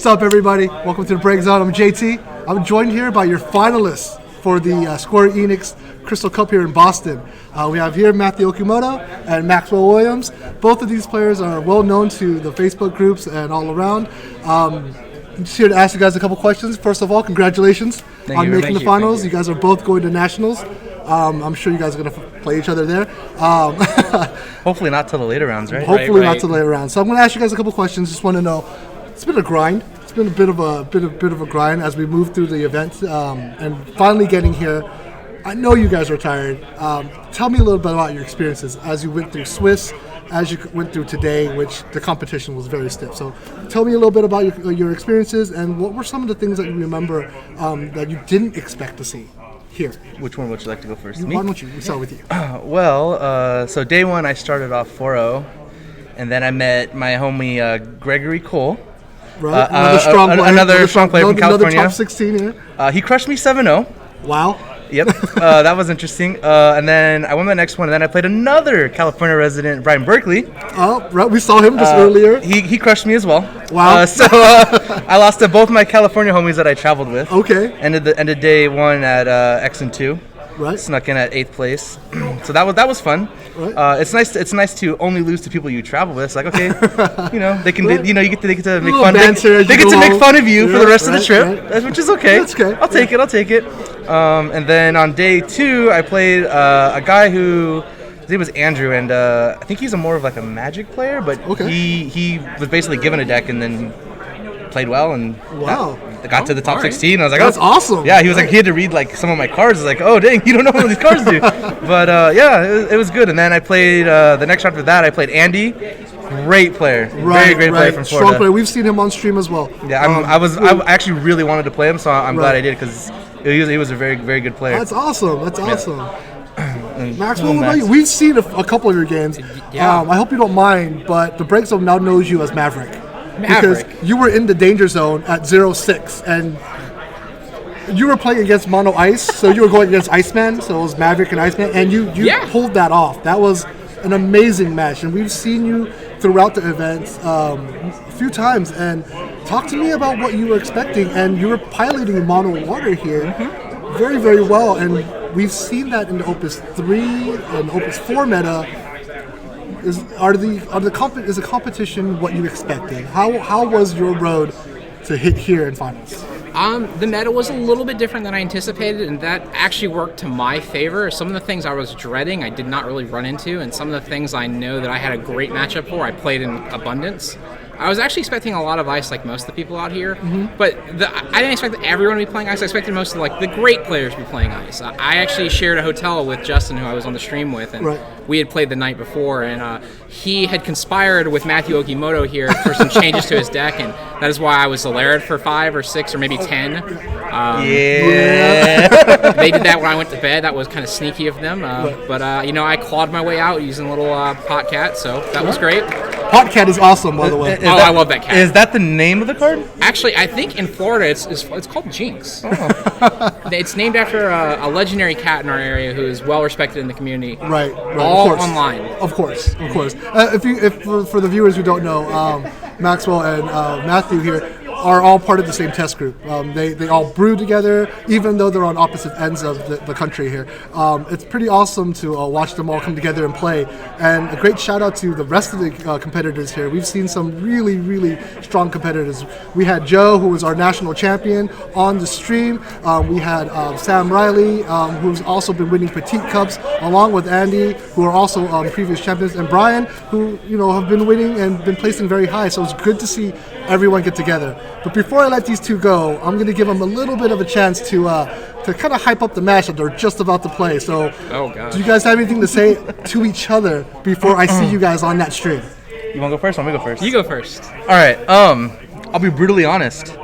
What's up, everybody? Welcome to the BreakZone. I'm JT. I'm joined here by your finalists for the Square Enix Crystal Cup here in Boston. We have here Matthew Okimoto and Maxwell Williams. Both of these players are well known to the Facebook groups and all around. I'm just here to ask you guys a couple questions. First of all, congratulations on making the finals. You guys are both going to nationals. I'm sure you guys are going to play each other there. Hopefully not till the later rounds, right? Hopefully not till the later rounds. So I'm going to ask you guys a couple questions. Just want to know, it's been a grind. It's been a bit of a grind as we move through the event, and finally getting here. I know you guys are tired. Tell me a little bit about your experiences as you went through Swiss, as you went through today, which the competition was very stiff. So tell me a little bit about your experiences and what were some of the things that you remember that you didn't expect to see here. Which one would you like to go first? Why don't we start with you? So day one I started off 4-0, and then I met my homie Gregory Cole. Right, another strong player from California. Another top 16 here. He crushed me 7-0. Wow. Yep, that was interesting. And then I won the next one, and then I played another California resident, Brian Berkeley. Oh, right, we saw him just earlier. He crushed me as well. Wow. I lost to both my California homies that I traveled with. Okay. Ended day one at X and 2. Right. Snuck in at 8th place. So that was fun. Right. It's nice to only lose to people you travel with. It's like, okay, they can right. they get to make fun. They get to make fun of you for the rest of the trip, right. which is okay. That's okay. I'll take it. And then on day 2, I played a guy who his name was Andrew, and I think he's more of like a Magic player, but he was basically given a deck and then played well and got to the top 16. And I was like, that's awesome. Yeah, he was like, he had to read like some of my cards. I was like, oh dang, you don't know what these cards do. But it was good. And then I played the next round after that. I played Andy. Great player, very great player from Florida. Strong player. We've seen him on stream as well. Yeah, I actually really wanted to play him, so I'm glad I did because he was a very, very good player. That's awesome. Maxwell, what about you? We've seen a couple of your games. Yeah. I hope you don't mind, but the BreakZone now knows you as Maverick. Because you were in the danger zone at 0-6, and you were playing against Mono Ice, so you were going against Iceman, so it was Maverick and Iceman, and you pulled that off. That was an amazing match, and we've seen you throughout the events a few times. And talk to me about what you were expecting, and you were piloting Mono Water here very, very well, and we've seen that in the Opus 3 and Opus 4 meta. Is the competition what you expected? How was your road to hit here in finals? The meta was a little bit different than I anticipated, and that actually worked to my favor. Some of the things I was dreading, I did not really run into, and some of the things I know that I had a great matchup for, I played in abundance. I was actually expecting a lot of ice, like most of the people out here, but I didn't expect everyone to be playing ice. I expected most of the great players to be playing ice. I actually shared a hotel with Justin, who I was on the stream with, and we had played the night before, and he had conspired with Matthew Okimoto here for some changes to his deck, and that is why I was Alarid for 5 or 6 or maybe 10. They did that when I went to bed. That was kind of sneaky of them, but I clawed my way out using a little Potcat, so that was great. Potcat is awesome, by the way. I love that cat. Is that the name of the card? Actually, I think in Florida it's called Jinx. It's named after a legendary cat in our area who is well respected in the community. Right. All online. Of course. If for the viewers who don't know, Maxwell and Matthew here are all part of the same test group. They all brew together, even though they're on opposite ends of the country here. It's pretty awesome to watch them all come together and play. And a great shout out to the rest of the competitors here. We've seen some really, really strong competitors. We had Joe, who was our national champion, on the stream. We had Sam Riley, who's also been winning Petite Cups, along with Andy, who are also previous champions, and Brian, who have been winning and been placing very high. So it's good to see everyone get together. But before I let these two go, I'm going to give them a little bit of a chance to kind of hype up the match that they're just about to play. So, do you guys have anything to say to each other before I see you guys on that stream? You want to go first? Or want me to go first? You go first. All right. I'll be brutally honest.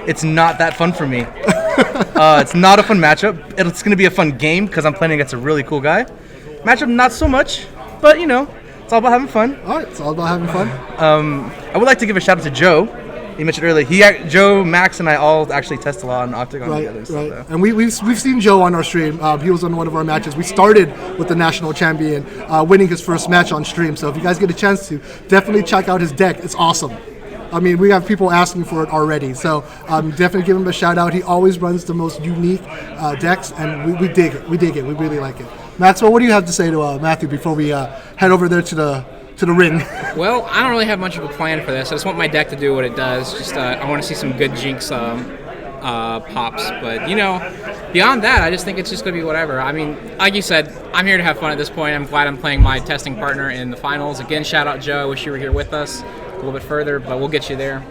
It's not that fun for me. It's not a fun matchup. It's going to be a fun game because I'm playing against a really cool guy. Matchup, not so much, but it's all about having fun. All right, it's all about having fun. I would like to give a shout out to Joe. You mentioned earlier, Joe, Max, and I all actually test a lot on Octagon together. So. And we've seen Joe on our stream. He was on one of our matches. We started with the national champion winning his first match on stream. So if you guys get a chance to, definitely check out his deck. It's awesome. I mean, we have people asking for it already. So definitely give him a shout out. He always runs the most unique decks, and we dig it. We dig it. We really like it. Maxwell, what do you have to say to Matthew before we head over there to the ring? Well, I don't really have much of a plan for this. I just want my deck to do what it does. Just I want to see some good Jinx pops. But, beyond that, I just think it's just going to be whatever. I mean, like you said, I'm here to have fun at this point. I'm glad I'm playing my testing partner in the finals. Again, shout out Joe. I wish you were here with us a little bit further, but we'll get you there.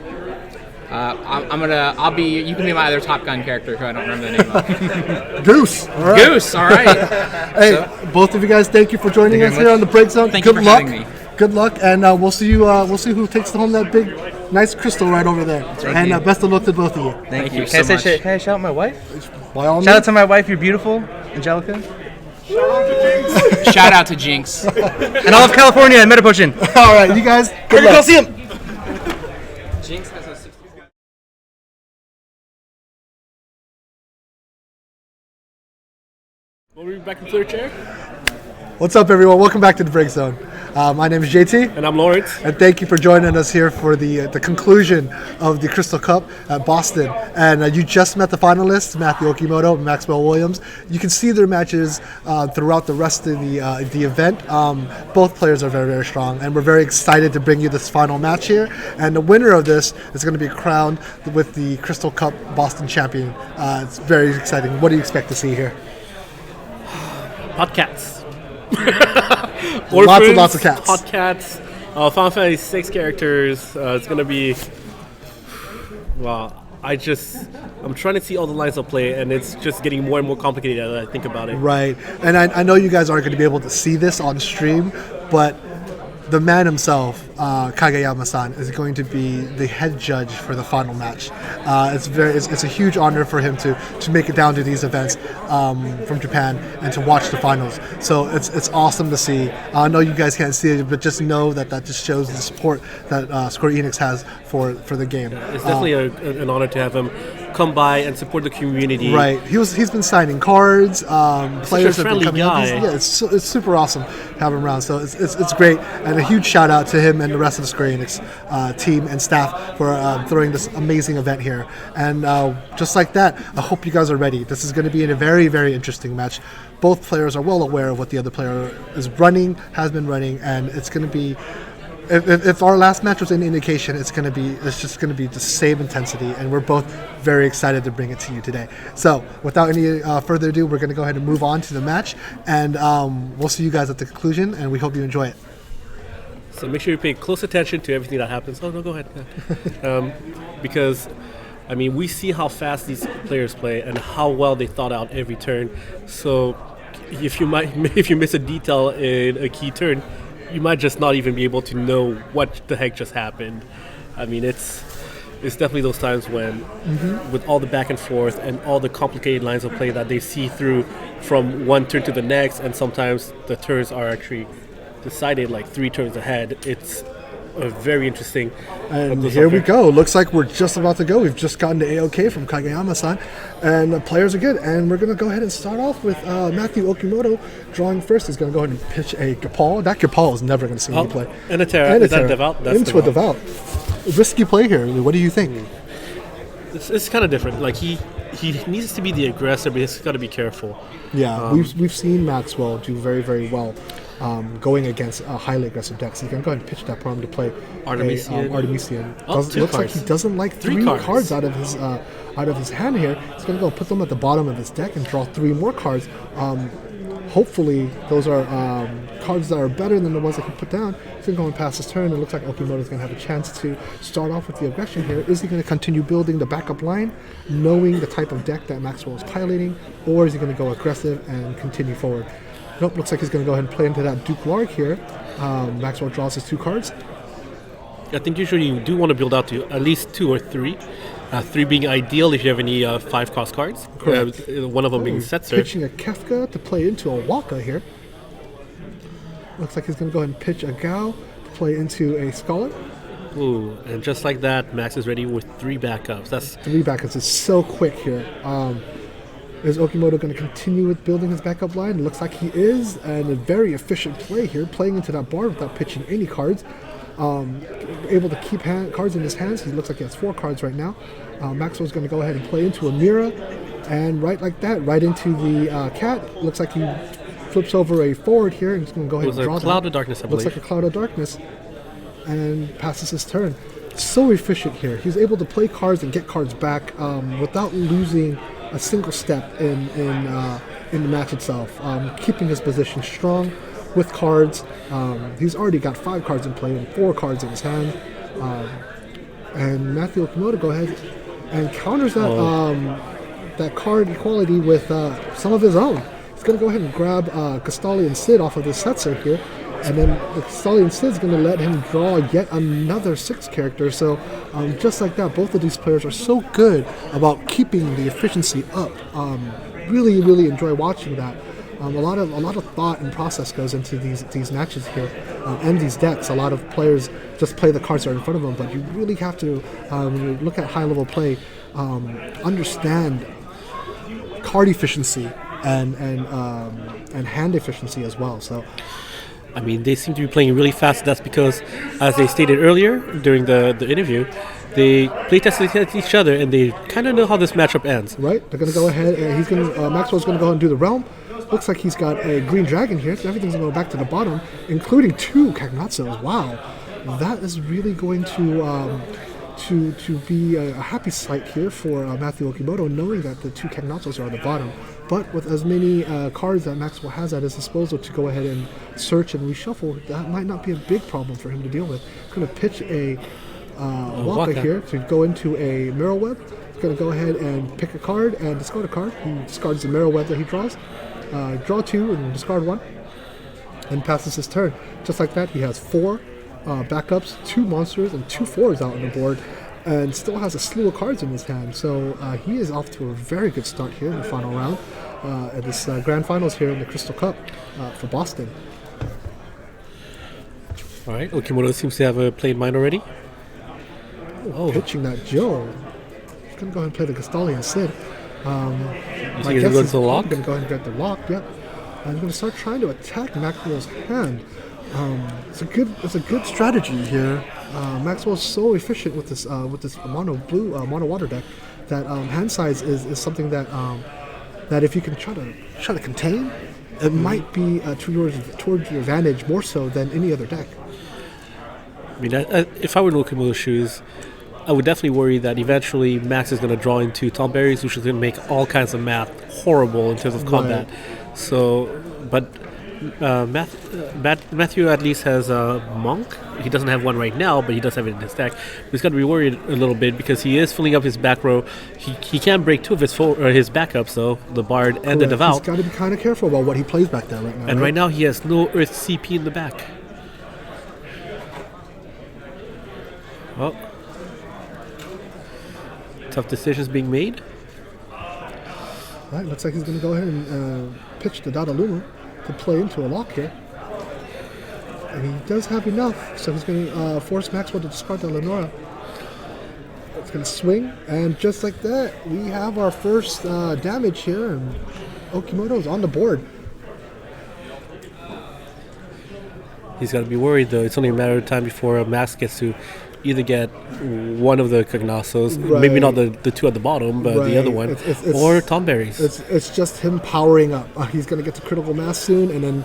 You can be my other Top Gun character who I don't remember the name of. Goose. All right. Goose, all right. Hey, both of you guys, thank you for joining us here on the BreakZone. Thank you for having me. Good luck, and we'll see you. We'll see who takes home that big, nice crystal right over there. And best of luck to both of you. Thank you Can so much. Can I shout out my wife? By all Shout out means. to my wife. You're beautiful, Angelica. Shout out to Jinx. And all of California and Metapotion. All right, you guys. Good luck. Coliseum. Jinx has a 60. Will we be back in third chair? What's up, everyone? Welcome back to the BreakZone. My name is JT. And I'm Lawrence. And thank you for joining us here for the conclusion of the Crystal Cup at Boston. And you just met the finalists, Matthew Okimoto and Maxwell Williams. You can see their matches throughout the rest of the event. Both players are very, very strong, and we're very excited to bring you this final match here. And the winner of this is going to be crowned with the Crystal Cup Boston champion. It's very exciting. What do you expect to see here? Hot cats. Lots of cats. Hot cats. Final Fantasy 6 characters. It's going to be... Well, I'm trying to see all the lines of play, and it's just getting more and more complicated as I think about it. Right. And I know you guys aren't going to be able to see this on stream, but the man himself, Kageyama-san, is going to be the head judge for the final match. It's a huge honor for him to make it down to these events from Japan and to watch the finals. So it's awesome to see. I know you guys can't see it, but just know that just shows the support that Square Enix has for the game. It's definitely an honor to have him come by and support the community. Right. He's been signing cards. Players have been friendly coming guy. up. It's super awesome to have him around. So it's great, and a huge shout out to him and the rest of the Square Enix team and staff for throwing this amazing event here. And just like that, I hope you guys are ready. This is going to be a very, very interesting match. Both players are well aware of what the other player has been running, and it's going to be. If our last match was any indication, it's just going to be the same intensity, and we're both very excited to bring it to you today. So, without any further ado, we're going to go ahead and move on to the match, and we'll see you guys at the conclusion, and we hope you enjoy it. So make sure you pay close attention to everything that happens. Oh, no, go ahead. Because, I mean, we see how fast these players play and how well they thought out every turn. So if you miss a detail in a key turn, you might just not even be able to know what the heck just happened. I mean, it's definitely those times when, with all the back and forth and all the complicated lines of play that they see through from one turn to the next, and sometimes the turns are actually decided like 3 turns ahead. It's very interesting. And here we go. Looks like we're just about to go. We've just gotten the AOK from Kageyama-san, and the players are good. And we're going to go ahead and start off with Matthew Okimoto drawing first. He's going to go ahead and pitch a Gapal. That Gapal is never going to see me play. And a Terra. Is that Devout? That's into Devout. A risky play here. What do you think? It's kind of different. Like he needs to be the aggressor, but he's got to be careful. Yeah, we've seen Maxwell do very, very well going against highly aggressive decks. He's going to go ahead and pitch that prime to play Artemisian. Looks like he doesn't like three cards out of his hand here. He's going to go put them at the bottom of his deck and draw 3 more cards. Hopefully, those are cards that are better than the ones that he put down. He's going to go and pass his turn. It looks like Okimoto's going to have a chance to start off with the aggression here. Is he going to continue building the backup line, knowing the type of deck that Maxwell is piloting, or is he going to go aggressive and continue forward? Nope, looks like he's going to go ahead and play into that Duke Lark here. Maxwell draws his 2 cards. I think usually you do want to build out to at least 2 or 3. 3 being ideal if you have any 5-cost cards. One of them being Setzer. Pitching a Kefka to play into a Waka here. Looks like he's going to go ahead and pitch a Gao to play into a Scholar. Ooh, and just like that, Max is ready with 3 backups. That's 3 backups. It's so quick here. Is Okimoto going to continue with building his backup line? It looks like he is, and a very efficient play here, playing into that bar without pitching any cards. able to keep cards in his hands. He looks like he has 4 cards right now. Maxwell's going to go ahead and play into a Mira, and right like that, right into the cat. Looks like he flips over a forward here, and he's going to go ahead and draw a Cloud of Darkness, I believe. Looks like a Cloud of Darkness, and passes his turn. So efficient here. He's able to play cards and get cards back without losing a single step in the match itself. Keeping his position strong with cards. He's already got 5 cards in play and 4 cards in his hand. And Matthew Okimoto go ahead and counters that card equality with some of his own. He's going to go ahead and grab Castalian Sid off of the Setzer here. And then the Castalian Sid's going to let him draw yet another 6 character. So just like that, both of these players are so good about keeping the efficiency up. Really, really enjoy watching that. A lot of thought and process goes into these matches here and these decks. A lot of players just play the cards that are in front of them, but you really have to, when you look at high-level play, understand card efficiency and hand efficiency as well. So, I mean, they seem to be playing really fast. That's because, as they stated earlier during the interview, they playtest against each other and they kind of know how this matchup ends. Right, they're going to go ahead and Maxwell's going to go ahead and do the Realm. Looks like he's got a green dragon here, so everything's going to go back to the bottom, including 2 Kagnatsos. Wow, that is really going to be a happy sight here for Matthew Okimoto, knowing that the 2 Kagnatsos are at the bottom. But with as many cards that Maxwell has at his disposal to go ahead and search and reshuffle, that might not be a big problem for him to deal with. He's going to pitch a Waka here to go into a Mirror Web. He's going to go ahead and pick a card and discard a card. He discards the Mirror Web that he draws. Draw 2 and discard 1, and passes his turn. Just like that, he has 4 backups, 2 monsters, and 2 4s out on the board, and still has a slew of cards in his hand. So he is off to a very good start here in the final round at this grand finals here in the Crystal Cup for Boston. All right, Okimoto seems to have a played mine already. Pitching that Joe. He's going to go ahead and play the Castalian Sid. You think he's going to lock? Going to go ahead and get the lock. Yep. I'm going to start trying to attack Maxwell's hand. It's a good strategy here. Maxwell's so efficient with this mono blue mono water deck that hand size is something that if you can try to contain, it might be towards your advantage more so than any other deck. I mean, if I were in Okimoto's shoes, I would definitely worry that eventually Max is going to draw into Tom Berries, which is going to make all kinds of math horrible in terms of combat. Right. So, but Matthew at least has a Monk. He doesn't have one right now, but he does have it in his deck. But he's got to be worried a little bit because he is filling up his back row. He can break 2 of his backups, though, the Bard and the Devout. He's got to be kind of careful about what he plays back there right now. And right now he has no Earth CP in the back. Well, tough decisions being made. Right, looks like he's going to go ahead and pitch the Dadaluma to play into a lock here. And he does have enough, so he's going to force Maxwell to discard the Lenora. It's going to swing, and just like that, we have our first damage here, and Okimoto's on the board. He's got to be worried, though. It's only a matter of time before Max gets to either get one of the Kagnatsos, right. Maybe not the 2 at the bottom, but right. The other one, or Tom Berries. It's just him powering up. He's going to get to critical mass soon, and then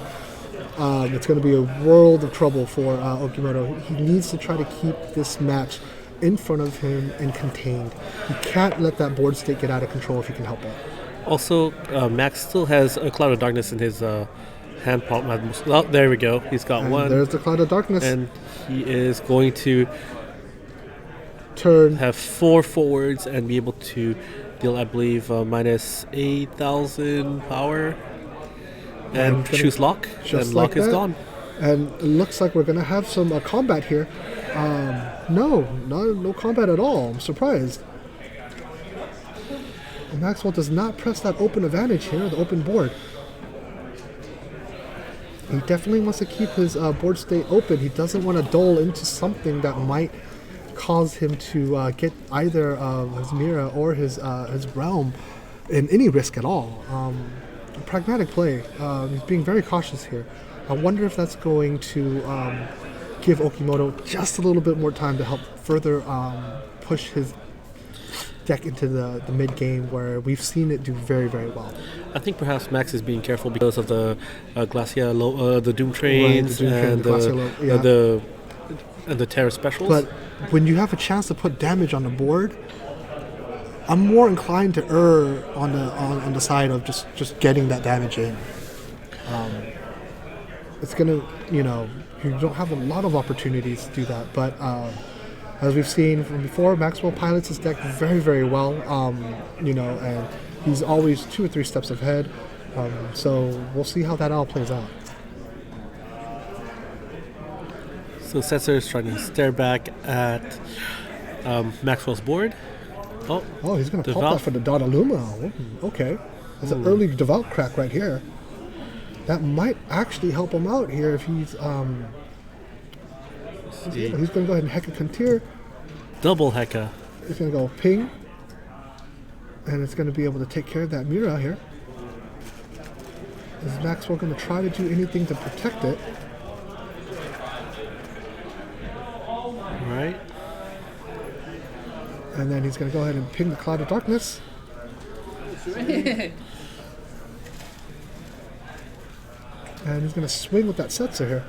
it's going to be a world of trouble for Okimoto. He needs to try to keep this match in front of him and contained. He can't let that board state get out of control if he can help it. Also, Max still has a Cloud of Darkness in his hand palm. Oh, there we go. He's got one. There's the Cloud of Darkness. And he is going to have 4 forwards and be able to deal, I believe, minus 8,000 power and choose lock. And lock is gone. And it looks like we're going to have some combat here. No combat at all. I'm surprised. And Maxwell does not press that open advantage here, the open board. He definitely wants to keep his board state open. He doesn't want to dull into something that might cause him to get either his Mira or his Realm in any risk at all. Pragmatic play. He's being very cautious here. I wonder if that's going to give Okimoto just a little bit more time to help further push his deck into the mid game, where we've seen it do very, very well. I think perhaps Max is being careful because of the the Doom Trains, and the Terra specials. But when you have a chance to put damage on the board, I'm more inclined to err on the side of just getting that damage in. It's gonna, you don't have a lot of opportunities to do that, but as we've seen from before, Maxwell pilots his deck very, very well, and he's always 2 or 3 steps ahead, so we'll see how that all plays out. So Setzer is trying to stare back at Maxwell's board. Oh, he's going to pop Devout. that for the Dodaluma. Okay. That's an early Devout crack right here. That might actually help him out here if he's... he's going to go ahead and Heka Contier. Double Heka. He's going to go ping. And it's going to be able to take care of that Mira here. Is Maxwell going to try to do anything to protect it? Right. And then he's going to go ahead and ping the Cloud of Darkness. And he's going to swing with that Setzer here.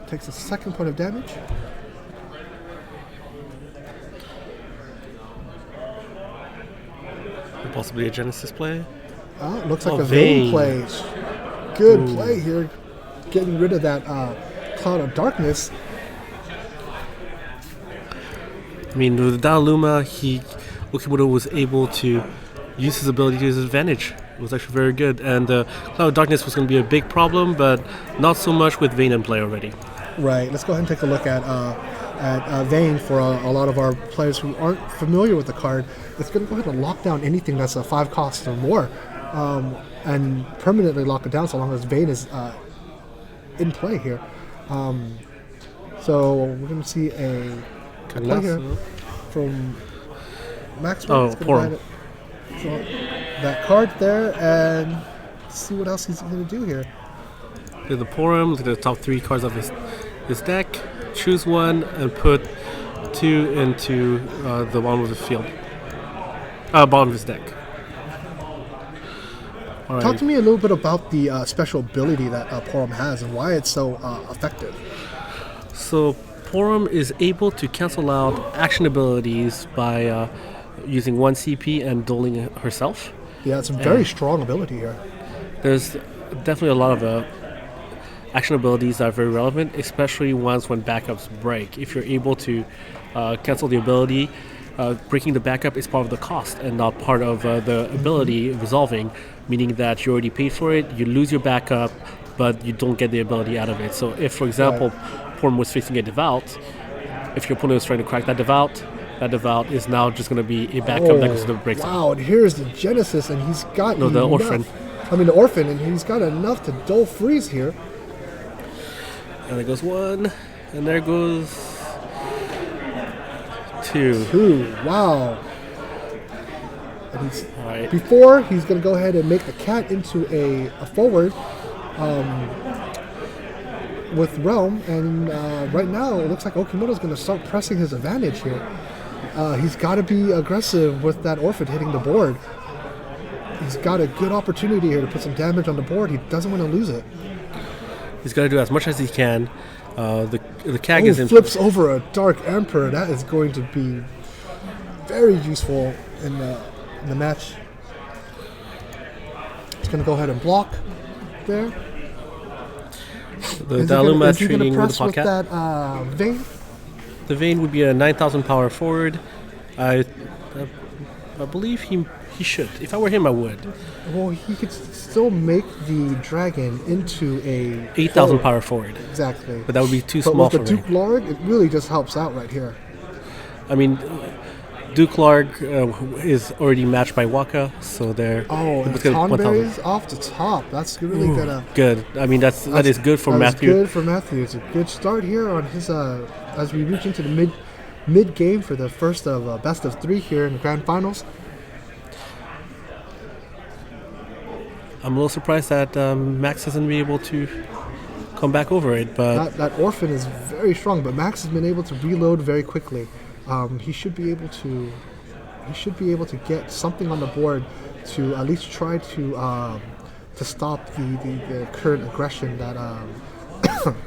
Takes a second point of damage. Possibly a Genesis play. Looks like a Vayne. Vayne play. Good play here. Getting rid of that Cloud of Darkness. I mean, with the Daluma, Okimoto was able to use his ability to his advantage. It was actually very good. And Cloud of Darkness was going to be a big problem, but not so much with Vayne in play already. Right. Let's go ahead and take a look at Vayne for a lot of our players who aren't familiar with the card. It's going to go ahead and lock down anything that's a 5 cost or more, and permanently lock it down so long as Vayne is in play here. So we're going to see a play here from Maxwell. It's gonna go ahead and draw that card there and see what else he's going to do here. Look at the Porum, look at the top 3 cards of his deck. Choose one and put 2 into the bottom of the field. Bottom of his deck. All right. Talk to me a little bit about the special ability that Porum has and why it's so effective. So Porum is able to cancel out action abilities by using 1 CP and dueling herself. Yeah, it's a very strong ability here. There's definitely a lot of action abilities that are very relevant, especially ones when backups break. If you're able to cancel the ability, breaking the backup is part of the cost and not part of the ability resolving, meaning that you already paid for it, you lose your backup, but you don't get the ability out of it. So if, for example, Porum was facing a Devout, if your opponent was trying to crack that Devout is now just going to be a backup that goes to the BreakZone. Wow, and here's the Genesis, and he's got the Orphan. The Orphan, and he's got enough to dull freeze here. And there goes 1, and there goes 2. 2, wow. And he's, Right. before, he's going to go ahead and make the cat into a forward with Realm, and right now it looks like Okimoto's going to start pressing his advantage here. He's got to be aggressive with that Orphan hitting the board. He's got a good opportunity here to put some damage on the board. He doesn't want to lose it. He's got to do as much as he can. The CAG is in. Flips over a Dark Emperor. That is going to be very useful in the match. He's going to go ahead and block there. The Daluma is he going treating to with the press with Podcat. that Vayne? The Vayne would be a 9,000 power forward. I believe he should. If I were him, I would. Well, he could still make the dragon into a 8,000 power forward. Exactly. But that would be too But small with for the me. Duke Larg, it really just helps out right here. I mean, Duke Larg is already matched by Waka, so they're. Oh, and let's the get 1,000. Tonberries off the top. That's really gonna. Good. I mean, that is good for That's Matthew. good for Matthew. It's a good start here on his as we reach into the mid game for the first of best of 3 here in the grand finals. I'm a little surprised that Max hasn't been able to come back over it. But That Orphan is very strong, but Max has been able to reload very quickly. He should be able to get something on the board to at least try to stop the current aggression that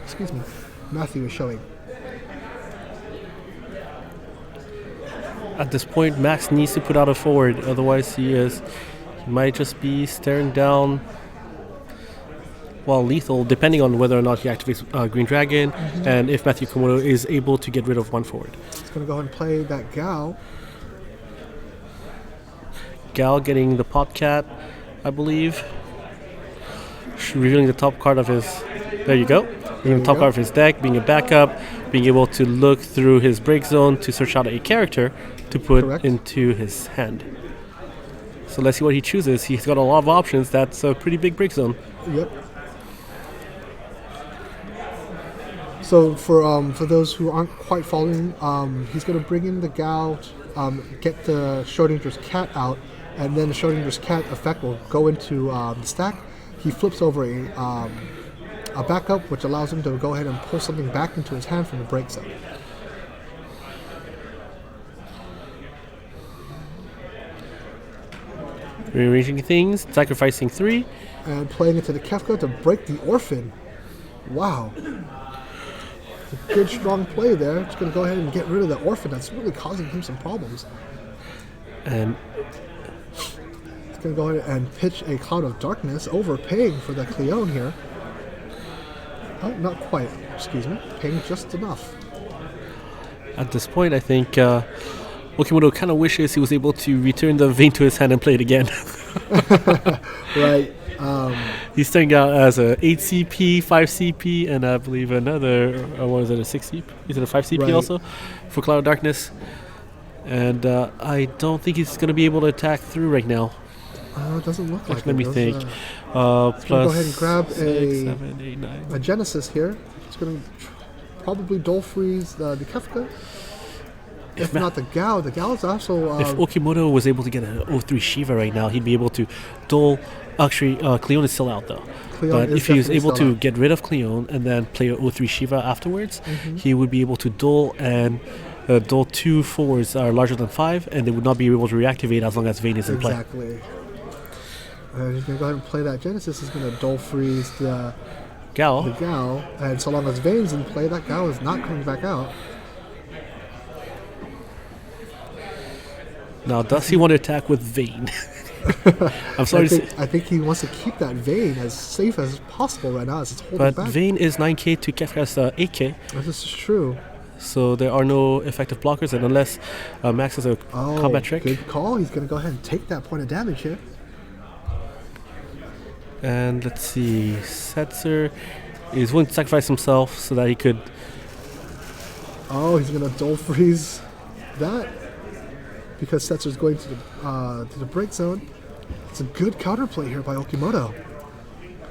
excuse me, Matthew is showing. at this point, Max needs to put out a forward. Otherwise, he might just be staring down. Well, lethal, depending on whether or not he activates Green Dragon, and if Matthew Komodo is able to get rid of one forward. He's going to go ahead and play that Gao. Gal getting the Popcat, I believe. Revealing the top card of his... There you go. Revealing the top card of his deck, being a backup, being able to look through his break zone to search out a character to put into his hand. So let's see what he chooses. He's got a lot of options. That's a pretty big break zone. Yep. So for those who aren't quite following, he's going to bring in the Gao, get the Schrodinger's cat out, and then the Schrodinger's cat effect will go into the stack. He flips over a backup, which allows him to go ahead and pull something back into his hand from the break zone. Rearranging things, sacrificing 3. And playing into the Kefka to break the Orphan. Wow. A good strong play there. Just going to go ahead and get rid of the Orphan. That's really causing him some problems. And he's going to go ahead and pitch a Cloud of Darkness, overpaying for the Cleone here. Oh, not quite. Excuse me. Paying just enough. At this point, I think Okimoto kind of wishes he was able to return the vein to his hand and play it again. Right. He's starting out as a 8 CP, 5 CP, and I believe another, what is it, a 6 CP? Is it a 5 CP also for Cloud of Darkness? And I don't think he's going to be able to attack through right now. It doesn't look like it. Let me think. Plus go ahead and grab 6, 7, 8, 9. a Genesis here. It's going to probably dull freeze the Kefka. If not the Gao is also... if Okimoto was able to get an 03 Shiva right now, he'd be able to dull... Actually, Cleone is still out though. But if he was able to get rid of Cleone and then play a 03 Shiva afterwards, he would be able to dull and dull 2 forwards that are larger than 5, and they would not be able to reactivate as long as Vayne is in play. Exactly. He's going to go ahead and play that Genesis. He's going to dull freeze the Gao, and so long as Vayne's in play, that Gao is not coming back out. Now, does he want to attack with Vayne? I'm sorry I think he wants to keep that Vayne as safe as possible right now as it's holding back. But Vayne is 9k to Kefka's 8k. This is true. So there are no effective blockers, and unless Max has a combat trick. Good call. He's going to go ahead and take that point of damage here. And let's see, Setzer is willing to sacrifice himself so that he could... Oh, he's going to dull freeze that because Setzer's going to the break zone. It's a good counterplay here by Okimoto.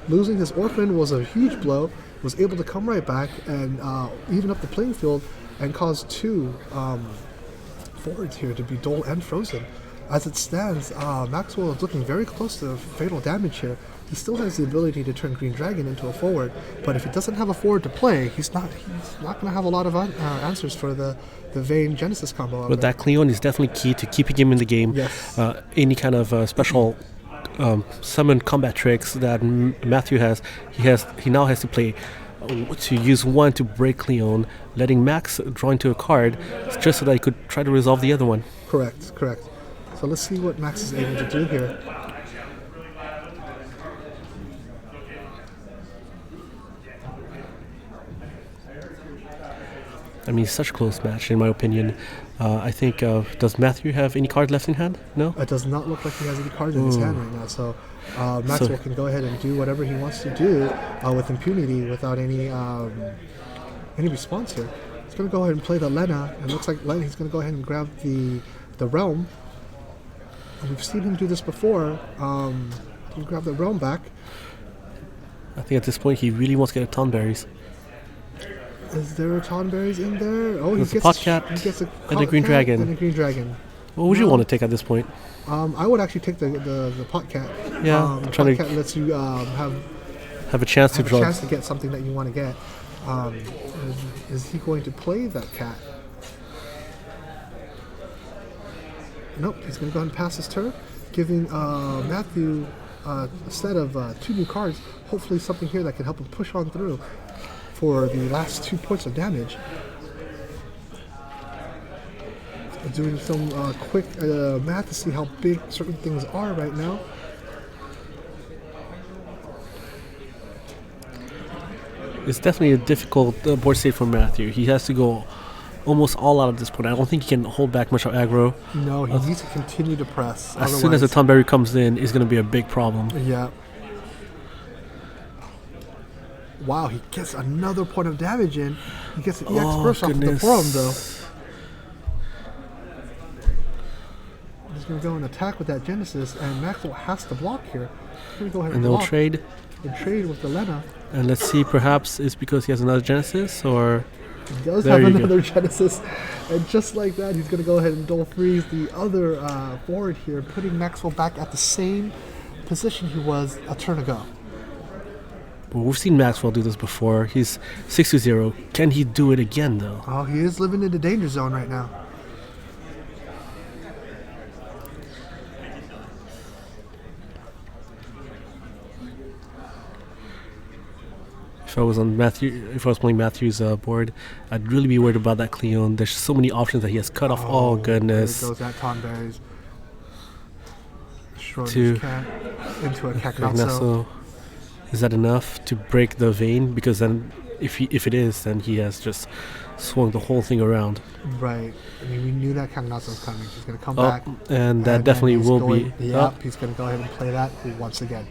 Losing his Orphan was a huge blow, was able to come right back and even up the playing field and cause 2 forwards here to be dull and frozen. As it stands, Maxwell is looking very close to fatal damage here. He still has the ability to turn Green Dragon into a forward, but if he doesn't have a forward to play, he's not going to have a lot of answers for the Vayne Genesis combo. But that Cleone is definitely key to keeping him in the game. Yes. Any kind of special summon combat tricks that Matthew has, he now has to play to use one to break Cleone, letting Max draw into a card just so that he could try to resolve the other one. Correct. So let's see what Max is able to do here. I mean, such a close match, in my opinion. I think, does Matthew have any cards left in hand? No? It does not look like he has any cards in his hand right now, so Maxwell can go ahead and do whatever he wants to do with impunity without any response here. He's going to go ahead and play the Lena. It looks like he's going to go ahead and grab the Realm. And we've seen him do this before. He'll grab the Realm back. I think at this point he really wants to get a Tonberries. Is there a Tonberries in there? Oh, he gets a Potcat and a Green Dragon. And a Green Dragon. What would you want to take at this point? I would actually take the pot cat. Yeah, the trying pot to cat lets you have a chance to have a draw. chance to get something that you want to get. Is he going to play that cat? Nope, he's going to go ahead and pass his turn, giving Matthew a set of 2 new cards. Hopefully something here that can help him push on through for the last 2 points of damage. Doing some quick math to see how big certain things are right now. It's definitely a difficult board state for Matthew. He has to go almost all out at this point. I don't think he can hold back much of aggro. No, he needs to continue to press. As soon as the Tonberry comes in, it's going to be a big problem. Yeah. Wow, he gets another point of damage in. He gets an EX burst off the forum, though. He's going to go and attack with that Genesis, and Maxwell has to block here. He's going to go ahead and they'll block. trade. And trade with the Lena. And let's see, perhaps it's because he has another Genesis, or... He does have another Genesis, and just like that, he's going to go ahead and Dull Freeze the other forward here, putting Maxwell back at the same position he was a turn ago. Well, we've seen Maxwell do this before. He's 6-0. Can he do it again, though? Oh, he is living in the danger zone right now. If I was playing Matthew's board, I'd really be worried about that Cleon. There's so many options that he has cut off. Oh goodness! There goes that Tonberries. Two cat into a Cacnazzo. Is that enough to break the vein? Because then, if it is, then he has just swung the whole thing around. Right. I mean, we knew that Cacnazzo was coming. He's going to come back, and that definitely will be. Yep. He's going to go ahead and play that once again.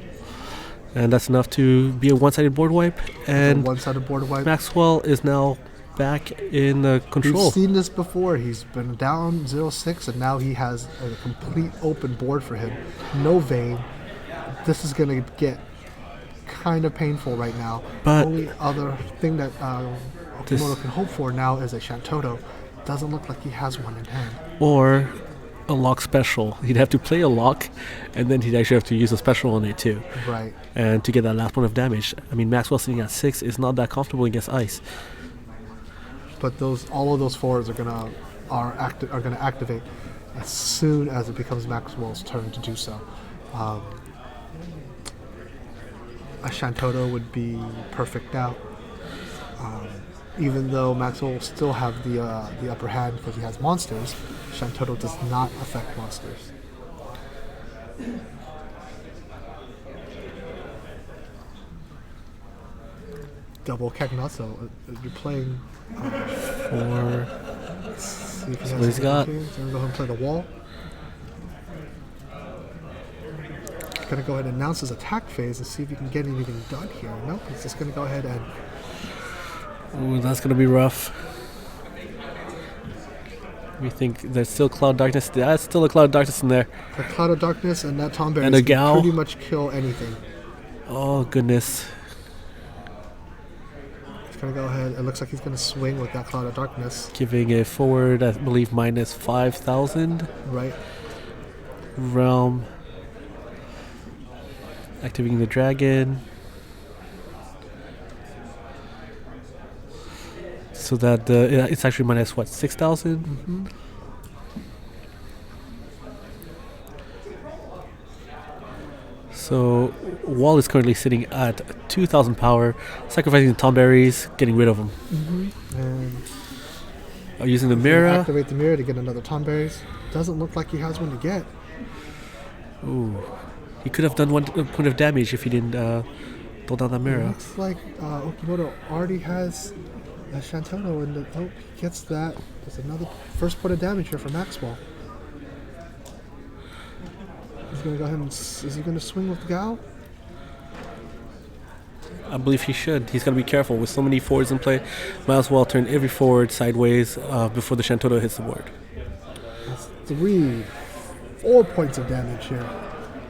And that's enough to be a one-sided board wipe. And one-sided board wipe. Maxwell is now back in control. We've seen this before. He's been down 0-6, and now he has a complete open board for him. No vein. This is going to get kind of painful right now. But the only other thing that Okamoto can hope for now is a Shantoto. Doesn't look like he has one in hand. Or a lock special. He'd have to play a lock, and then he'd actually have to use a special on it too. Right. And to get that last point of damage. I mean, Maxwell sitting at 6 is not that comfortable against ice. But all of those forwards are gonna activate as soon as it becomes Maxwell's turn to do so. A Shantoto would be perfect now. Even though Maxwell will still have the upper hand because he has monsters, Shantoto does not affect monsters. Double Cacnazzo. You're playing for... Let's see if he what he's got. He's going to go ahead and play the wall. Going to go ahead and announce his attack phase and see if he can get anything done here. Nope, he's just going to go ahead and... Ooh, that's going to be rough. We think there's still Cloud Darkness. There's still a Cloud Darkness in there. A Cloud of Darkness and that Tonberry and a Gal. Pretty much kill anything. Oh, goodness. He's going to go ahead. It looks like he's going to swing with that Cloud of Darkness. Giving a forward, I believe, minus 5,000. Right. Realm. Activating the dragon. So that it's actually minus what, 6,000? Mm-hmm. So Wall is currently sitting at 2,000 power, sacrificing the Tonberries, getting rid of them. Mm-hmm. And using the mirror. Activate the mirror to get another Tonberries. Doesn't look like he has one to get. Ooh. He could have done 1 point of damage if he didn't pull down that mirror. Looks like Okamoto already has a Shantoto, and he gets that. There's another first point of damage here for Maxwell. He's going to go ahead and... Is he going to swing with the Gal? I believe he should. He's going to be careful. With so many forwards in play, might as well turn every forward sideways before the Shantoto hits the board. That's 4 points of damage here.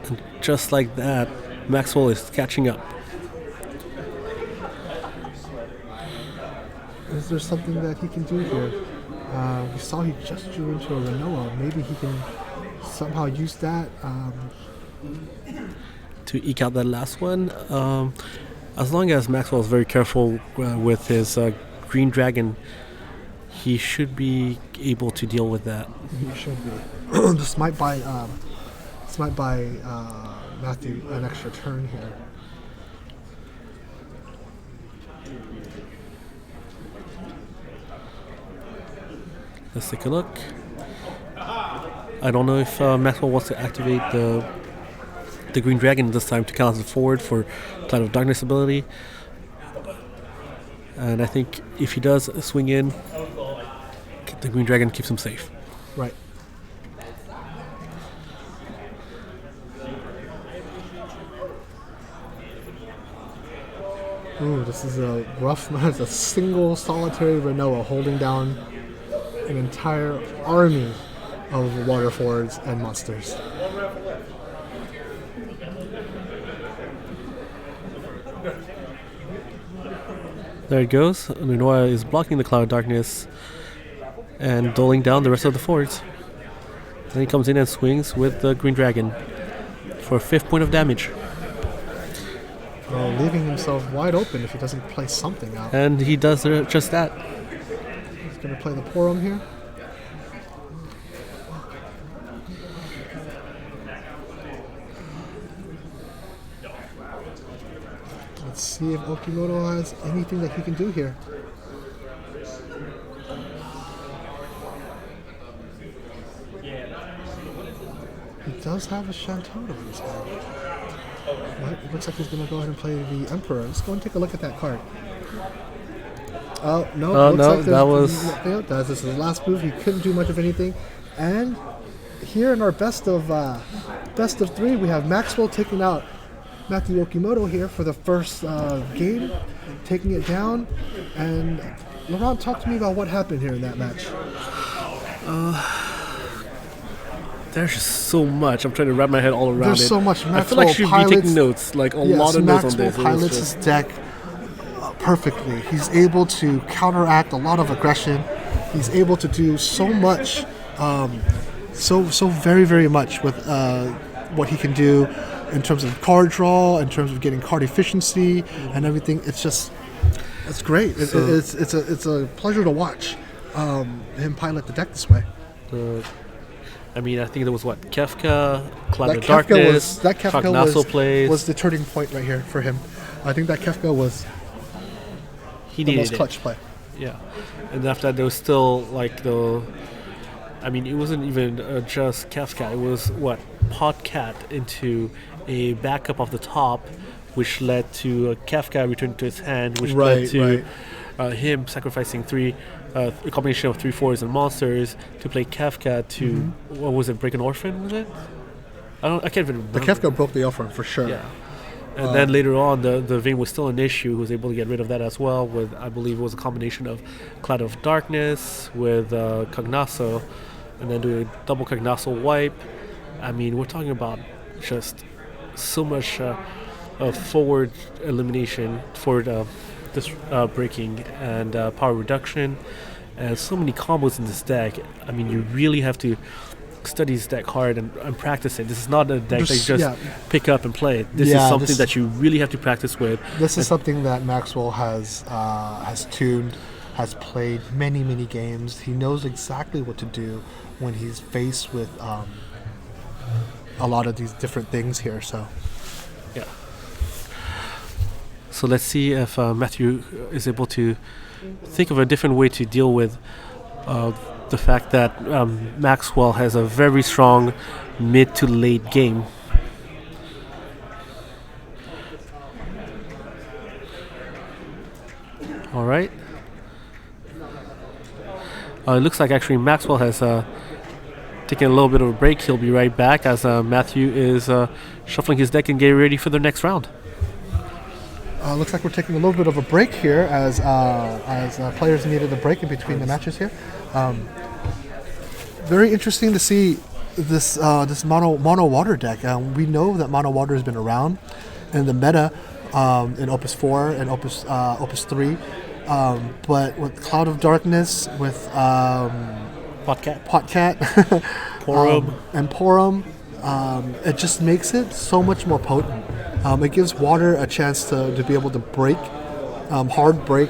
And just like that, Maxwell is catching up. Is there something that he can do here? We saw he just drew into a Renoa. Maybe he can somehow use that. To eke out that last one. As long as Maxwell is very careful with his Green Dragon, he should be able to deal with that. He should be. This might buy Matthew an extra turn here. Let's take a look. I don't know if Maxwell wants to activate the Green Dragon this time to count as a forward for Cloud of Darkness ability. And I think if he does swing in, the Green Dragon keeps him safe. Right. Ooh, this is a rough match. It's a single solitary Renoa holding down an entire army of water forwards and monsters. There it goes. Renoa is blocking the Cloud of Darkness and doling down the rest of the forwards. Then he comes in and swings with the Green Dragon for 5th point of damage. Leaving himself wide open if he doesn't play something out. And he does just that. He's going to play the Porom here. Let's see if Okimoto has anything that he can do here. He does have a Shantoto in his hand. But it looks like he's going to go ahead and play the Emperor. Let's go and take a look at that card. Oh, no. Looks like this is the last move. He couldn't do much of anything. And here in our best of 3, we have Maxwell taking out Matthew Okimoto here for the first game, taking it down. And Laurent, talk to me about what happened here in that match. There's just so much. I'm trying to wrap my head all around There's it. so much. I feel like I should be taking notes, like a lot of notes on this. Maxwell pilots his deck perfectly. He's able to counteract a lot of aggression. He's able to do so much, so very, very much with what he can do in terms of card draw, in terms of getting card efficiency and everything. It's great. It's a pleasure to watch him pilot the deck this way. I think there was Kefka, Cloud of Darkness, Kefka was the turning point right here for him. I think that Kefka was the most clutch play. Yeah, and after that there was still it wasn't even just Kefka. It was Podcat into a backup of the top, which led to Kefka returning to his hand, which led to him sacrificing a combination of 3 4s and monsters to play Kefka to what was it? Break an Orphan, was it? I can't even remember. The Kefka broke the Orphan for sure. Yeah. And then later on, the vein was still an issue. He was able to get rid of that as well with, I believe it was a combination of Cloud of Darkness with Cognasso, and then do a double Cognasso wipe. We're talking about just so much forward elimination, forward breaking, and power reduction, and so many combos in this deck. You really have to study this deck hard and practice it. This is not a deck that you just pick up and play. This is something that you really have to practice with. This is something that Maxwell has tuned, has played many, many games. He knows exactly what to do when he's faced with a lot of these different things here. So let's see if Matthew is able to think of a different way to deal with the fact that Maxwell has a very strong mid to late game. All right. It looks like actually Maxwell has taken a little bit of a break. He'll be right back as Matthew is shuffling his deck and getting ready for the next round. Looks like we're taking a little bit of a break here as players needed a break in between the matches here. Very interesting to see this mono water deck. We know that mono water has been around in the meta in Opus 4 and Opus 3, But with Cloud of Darkness, with Potcat, and Porum, it just makes it so much more potent. It gives water a chance to be able to break, hard break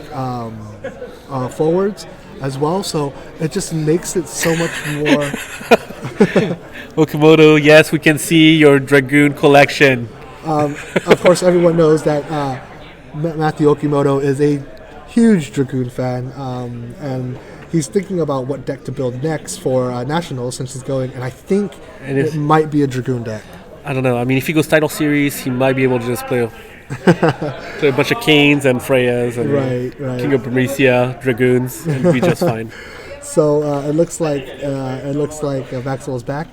forwards as well. So it just makes it so much more. Okimoto, yes, we can see your Dragoon collection. Of course, everyone knows that Matthew Okimoto is a huge Dragoon fan, and he's thinking about what deck to build next for Nationals since he's going, and I think it might be a Dragoon deck. I don't know. I mean, if he goes title series, he might be able to just play a bunch of Canes and Freyas and King of Bermesia, Dragoons, and be just fine. So it looks like Maxwell's back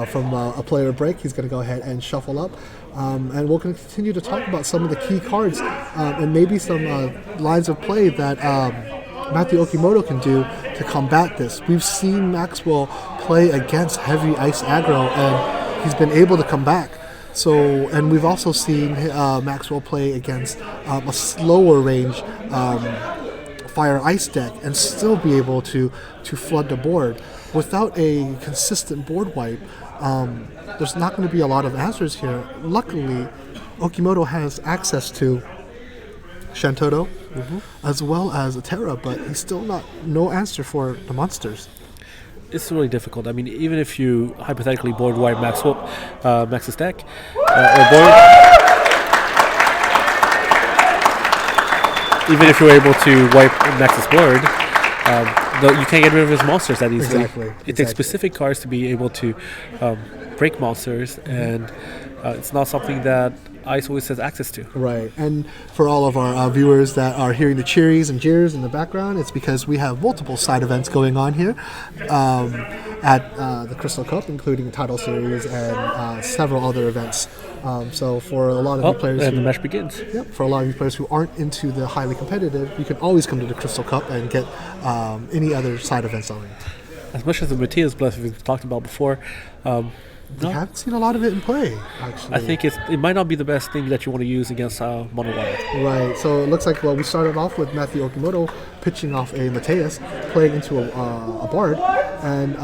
from a player break. He's going to go ahead and shuffle up, and we'll continue to talk about some of the key cards and maybe some lines of play that Matthew Okimoto can do to combat this. We've seen Maxwell play against heavy ice aggro, and he's been able to come back. So, and we've also seen Maxwell play against a slower range fire ice deck and still be able to flood the board. Without a consistent board wipe, there's not going to be a lot of answers here. Luckily, Okimoto has access to Shantoto as well as a Terra, but he's still no answer for the monsters. It's really difficult. I mean, even if you hypothetically board wipe Max's deck, even if you're able to wipe Max's board, you can't get rid of his monsters that easily. It takes specific cards to be able to break monsters, and it's not something that Ice always has access to. Right, and for all of our viewers that are hearing the cheeries and jeers in the background, it's because we have multiple side events going on here at the Crystal Cup, including the title series and several other events. So for a lot of you players, and the match begins. Yep, for a lot of you players who aren't into the highly competitive, you can always come to the Crystal Cup and get any other side events on. As much as the Mateus Bluff we've talked about before, we haven't seen a lot of it in play, actually. I think it might not be the best thing that you want to use against Mono White. Right, so it looks like, we started off with Matthew Okimoto pitching off a Mateus, playing into a Bard, and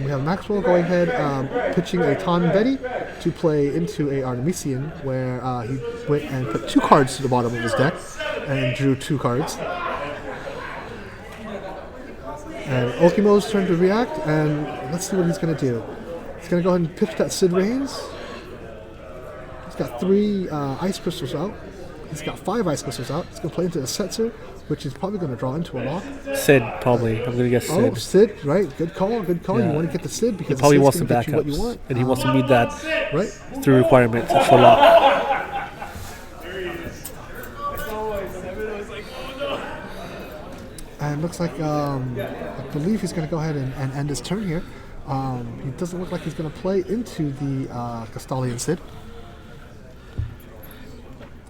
we have Maxwell going ahead pitching a Ton Betty to play into a Artemisian, where he went and put 2 cards to the bottom of his deck and drew 2 cards. And Okimoto's turn to react, and let's see what he's going to do. He's going to go ahead and pitch that Sid Reigns. He's got 3 ice crystals out. He's got 5 ice crystals out. He's going to play into the Setzer, which is probably going to draw into a lock. Sid, probably. I'm going to guess Sid. Oh, Sid, right. Good call. Yeah. You want to get the Sid because he probably wants some backups. What you want. And he wants to meet that through requirement for lock. And it looks like, I believe he's going to go ahead and end his turn here. He doesn't look like he's going to play into the Gastalian Sid.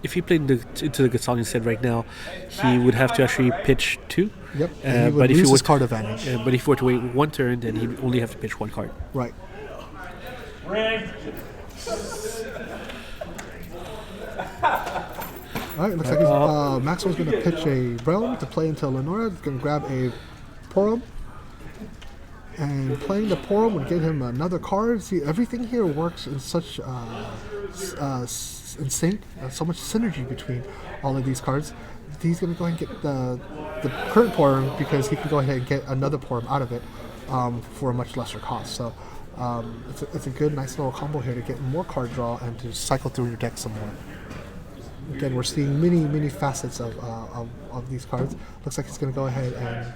If he played into the Gastalian Sid right now, he would have to actually pitch 2. Yep, and he would lose his card advantage. But if he were to wait 1 turn, then he'd only have to pitch 1 card. Right. Alright, looks like Maxwell's going to pitch a Realm to play into Lenora. He's going to grab a Porum. And playing the Porum would get him another card. See, everything here works in such in sync, so much synergy between all of these cards. He's going to go ahead and get the current Porum because he can go ahead and get another Porum out of it for a much lesser cost. So it's a good, nice little combo here to get more card draw and to cycle through your deck some more. Again, we're seeing many facets of these cards. Looks like he's going to go ahead and...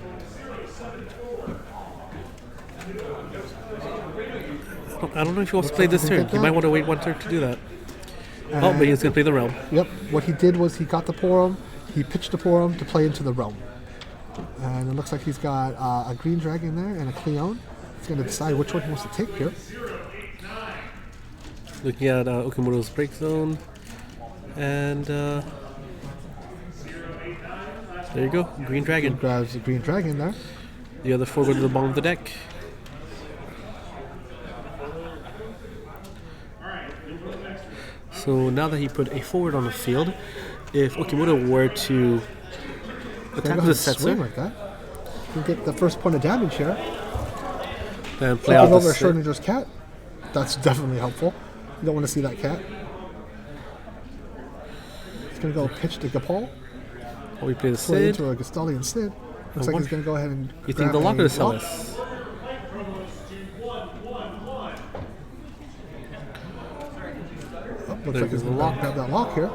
I don't know if he wants to play this turn. He might want to wait 1 turn to do that. But he's going to play the Realm. Yep. What he did was he got the Porum, he pitched the Porum to play into the Realm. And it looks like he's got a Green Dragon there and a Cleon. He's going to decide which one he wants to take here. Looking at Okimoto's BreakZone. And there you go, Green Dragon. He grabs the Green Dragon there. The other 4 go to the bottom of the deck. So now that he put a forward on the field, if Okimoto were to attack go with a ahead and swing Setzer. like that. You can get the first point of damage here. Then play out Flipping the over sit. Schrodinger's cat. That's definitely helpful. You don't want to see that cat. He's going to go pitch to Gapal. Or we play the Play Sid. into a Gastalian Sid. Looks like he's going to go ahead and You think grab the lock or a the Celis? Looks There like he's goes the going lock. to grab that lock here.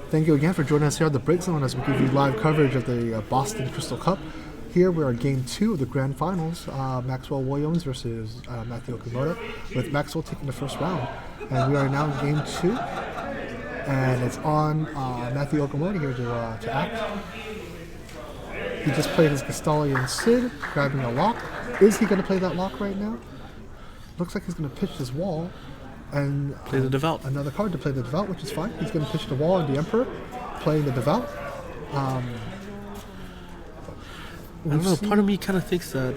Thank you again for joining us here at the BreakZone as we give you live coverage of the Boston Crystal Cup. Here we are Game 2 of the Grand Finals, Maxwell Williams versus Matthew Okamoto, with Maxwell taking the first round. And we are now in Game 2, and it's on Matthew Okamoto here to act. He just played his Gastalian Sid, grabbing a lock. Is he going to play that lock right now? Looks like he's going to pitch his wall. And Play the Devout. another card to play the Devout, which is fine. He's going to pitch the wall and the Emperor, playing the Devout. I don't know. Part of me kind of thinks that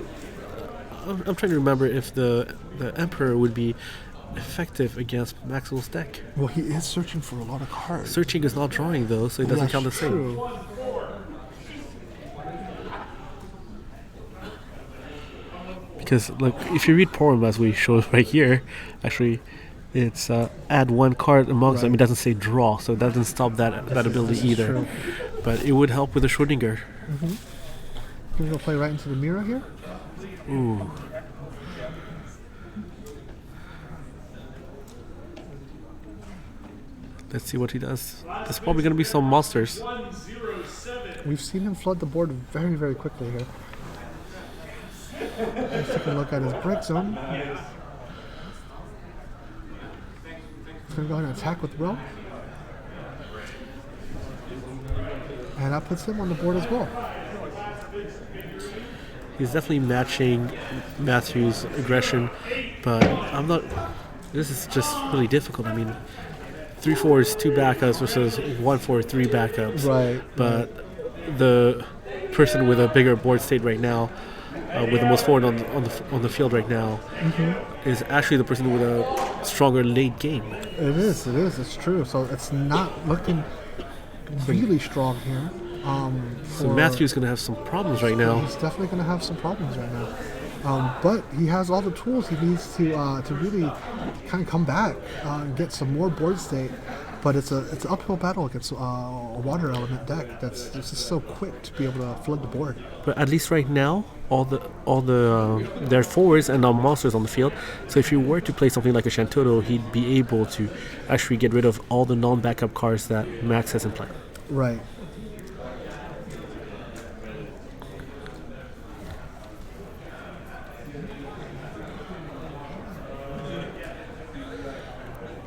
I'm trying to remember if the Emperor would be effective against Maxwell's deck. Well, he is searching for a lot of cards. Searching is not drawing though, so it doesn't That's count the same. true. Because like if you read Poem as we showed right here, actually it's add one card amongst them. Right. It doesn't say draw, so it doesn't stop that ability This is either. true. But it would help with the Schrodinger. He's going to play right into the mirror here. Ooh. Let's see what he does. There's probably going to be some monsters. We've seen him flood the board very, very quickly here. Let's take a look at his BreakZone. He's going to go ahead and attack with Row. And that puts him on the board as well. He's definitely matching Matthew's aggression, but I'm not. This is just really difficult. I mean, 3/4 is 2 backups versus 1/4 3 backups. Right. But the person with a bigger board state right now, with the most forward on the field right now, is actually the person with a stronger late game. It is, it's true. So it's not looking really strong here. So Matthew's going to have some problems right now. He's definitely going to have some problems right now. But he has all the tools he needs to really kind of come back and get some more board state. But it's an uphill battle against a water element deck that's just so quick to be able to flood the board. But at least right now, all the their forwards and our monsters on the field. So if you were to play something like a Shantotto, he'd be able to actually get rid of all the non-backup cards that Max has in play. Right.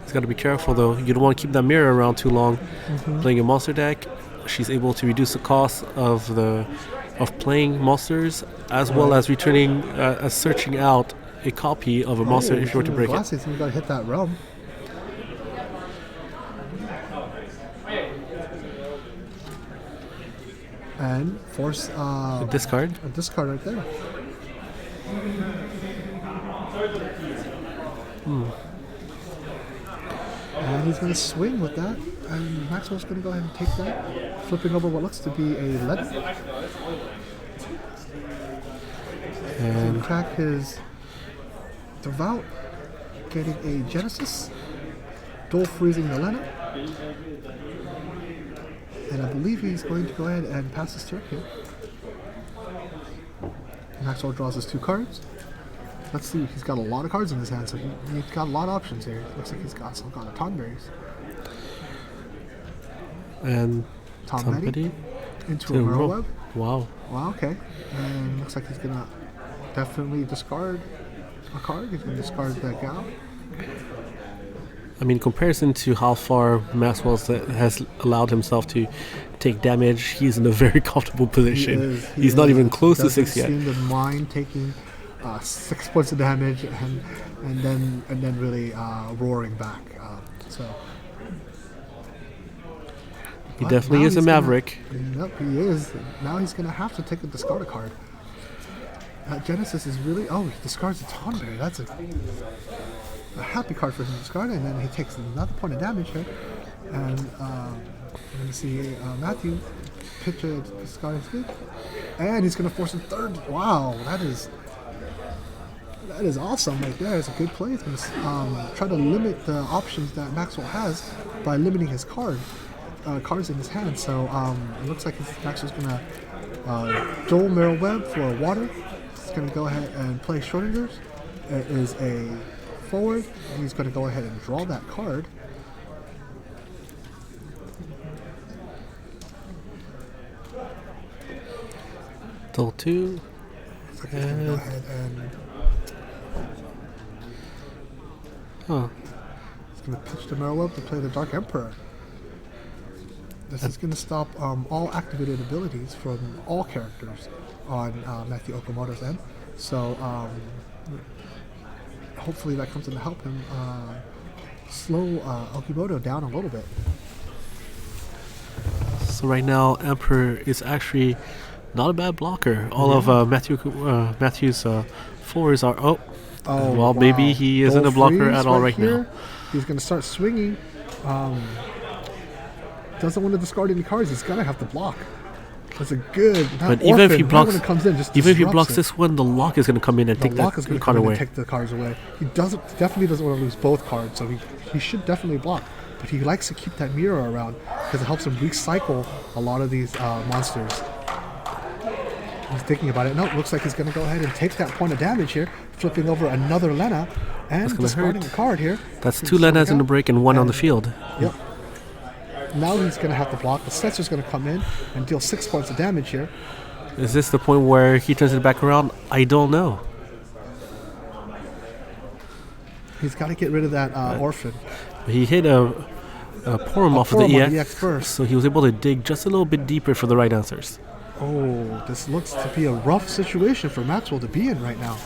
He's got to be careful though. You don't want to keep that mirror around too long. Playing a monster deck, she's able to reduce the cost of playing monsters as well as returning, searching out a copy of a monster if you were to break it. Glasses, you got to hit that realm. And force Discard. a discard right there. And he's going to swing with that. And Maxwell's going to go ahead and take that, flipping over what looks to be a lead. And Attack his Devout, getting a Genesis, dual freezing Elena. And I believe he's going to go ahead and pass his turn here. Maxwell draws his 2 cards. Let's see, he's got a lot of cards in his hand, so he's got a lot of options here. Looks like he's got some kind of Tonberries. and Tom Petty somebody into to a Merle roll. Web. Wow. Wow, okay. And looks like he's going to definitely discard a card. He's going to discard that Gal. I mean, in comparison to how far Maxwell has allowed himself to take damage, he's in a very comfortable position. He's not even close to 6 yet. Doesn't seem to mind taking 6 points of damage and then really roaring back. He But definitely now is a he's gonna- maverick. Yep, he is. Now he's going to have to take a discard card. That Genesis is really... Oh, he discards a Tonberry. That's a happy card for him to discard, and then he takes another point of damage here. And we're going to see Matthew pitch a discard hit. And he's going to force a third. Wow, that is awesome right there. It's a good play. It's going to try to limit the options that Maxwell has by limiting his cards in his hand. So it looks like Maxwell's going to dual Mirror Web for a water. He's going to go ahead and play Schrodinger's. It is a forward, and he's going to go ahead and draw that card. Dull 2. Looks like he's going to go ahead and... Huh. He's going to pitch the Mirror Web to play the Dark Emperor. This is going to stop all activated abilities from all characters on Matthew Okamoto's end. So hopefully that comes in to help him slow Okimoto down a little bit. So right now, Emperor is actually not a bad blocker. All of Matthew's fours are... Oh, well, wow. maybe he isn't Dual a blocker freeze at all right here. now. He's going to start swinging. Doesn't want to discard any cards. He's going to have to block. That's a good... But even if he blocks, when it comes in, just even if he disrupts blocks it. this one, the lock is going to come in and take Lock is that going to card come in away. and take the cards away. He definitely doesn't want to lose both cards, so he should definitely block. But he likes to keep that mirror around because it helps him recycle a lot of these monsters. He's thinking about it. No, it looks like he's going to go ahead and take that point of damage here, flipping over another Lena and discarding a card here. That's 2 Lenas in the break and 1 on the field. Yep. Now he's going to have to block. The Setser's going to come in and deal 6 points of damage here. Is this the point where he turns it back around? I don't know. He's got to get rid of that Orphan. He hit a Porum off of the EX first. so he was able to dig just a little bit deeper for the right answers. Oh, this looks to be a rough situation for Maxwell to be in right now.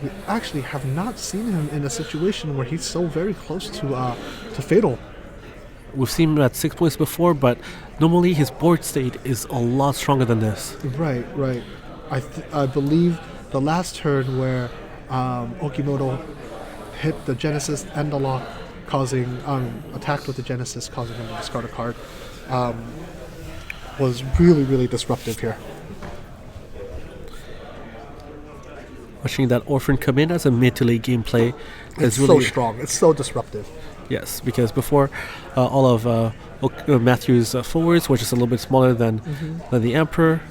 We actually have not seen him in a situation where he's so very close to Fatal. We've seen him at 6 points before, but normally his board state is a lot stronger than this. Right. I believe the last turn where Okimoto hit the Genesis and the lock, causing attacked with the Genesis, causing him to discard a card, was really, really disruptive here. Watching that Orphan come in as a mid to late game play It's is really so strong. It's so disruptive. Yes, because before all of Matthew's forwards were just a little bit smaller than the Emperor,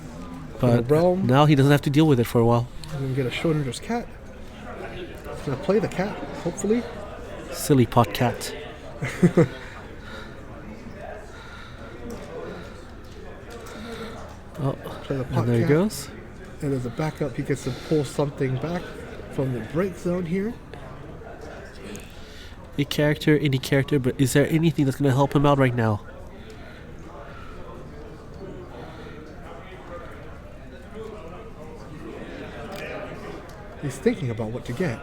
but now he doesn't have to deal with it for a while. We're going to get a Schrodinger's cat. He's going to play the cat, hopefully. Silly pot cat. Play the pot And there cat. he goes. And as a backup, he gets to pull something back from the break zone here. Any character, but is there anything that's going to help him out right now? He's thinking about what to get.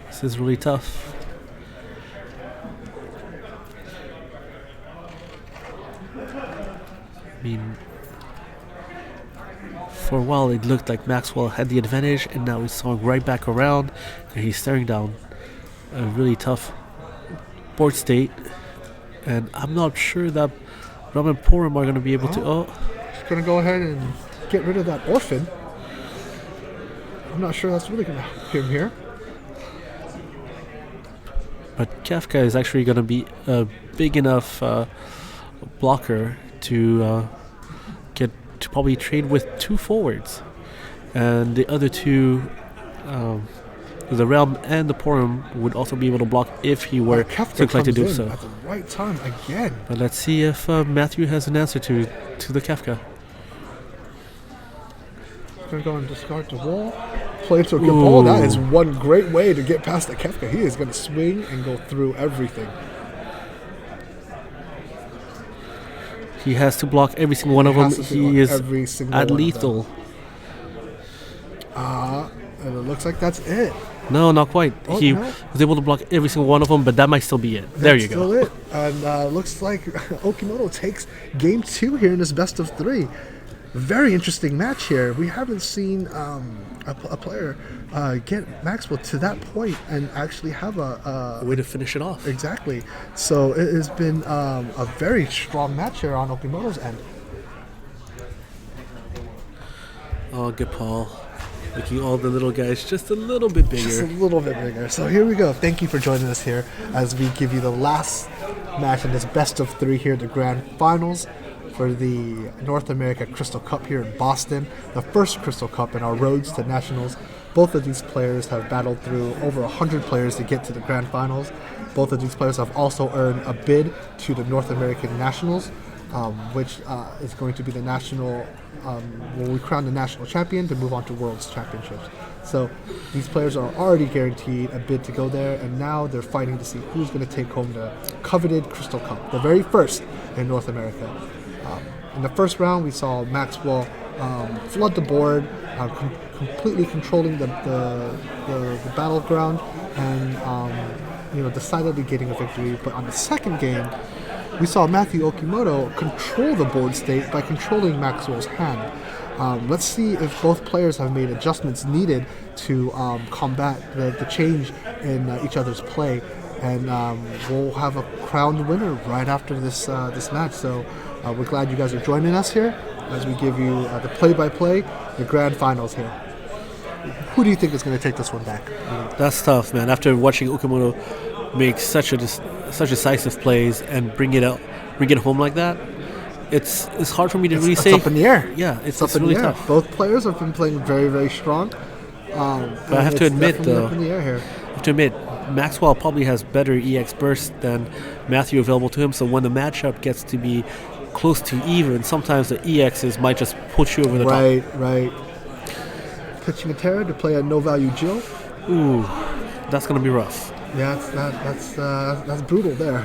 This is really tough. I mean, for a while it looked like Maxwell had the advantage, and now he's swung right back around, and he's staring down a really tough board state. And I'm not sure that Ram and Porum are going to be able to... He's going to go ahead and get rid of that Orphan. I'm not sure that's really going to help him here. But Kafka is actually going to be a big enough blocker to get to probably trade with 2 forwards, and the other 2, the Realm and the Porum, would also be able to block if he were to inclined to do so. At the right time again. But let's see if Matthew has an answer to the Kafka. He's going to go and discard the wall. Play to a good ball. That is one great way to get past the Kefka. He is going to swing and go through everything. He has to block every single one of them. He is at lethal. And it looks like that's it. No, not quite. Oh, He no? was able to block every single one of them, but that might still be it. There you That's go. still it. And looks like Okimoto takes game 2 here in this best of 3. Very interesting match here. We haven't seen a player get Maxwell to that point and actually have a Way to finish it off. exactly. So it has been a very strong match here on Okimoto's end. Oh, good Paul. Making all the little guys just a little bit Just a bigger. little bit bigger. So here we go. Thank you for joining us here as we give you the last match in this best of 3 here, the grand finals for the North America Crystal Cup here in Boston, the first Crystal Cup in our roads to nationals. Both of these players have battled through over 100 players to get to the grand finals. Both of these players have also earned a bid to the North American Nationals, which is going to be the national, when we crown the national champion to move on to World's Championships. So these players are already guaranteed a bid to go there, and now they're fighting to see who's going to take home the coveted Crystal Cup, the very first in North America. In the first round, we saw Maxwell flood the board, completely controlling the battleground, and decidedly getting a victory. But on the second game, we saw Matthew Okimoto control the board state by controlling Maxwell's hand. Let's see if both players have made adjustments needed to combat the change in each other's play, and we'll have a crowned winner right after this match. So we're glad you guys are joining us here as we give you the play-by-play, the grand finals here. Who do you think is going to take this one back? That's tough, man. After watching Okamoto make such decisive plays and bring it home like that, it's hard for me to really say. It's up in the air. Yeah, it's up in really the air. tough. Both players have been playing very, very strong. But I have to admit, though, up in the air here. Maxwell probably has better EX burst than Matthew available to him. So when the matchup gets to be close to even, sometimes the EXs might just put you over the top. Right. Pitching a Terra to play a no-value Jill. Ooh, that's gonna be rough. Yeah, that's brutal there.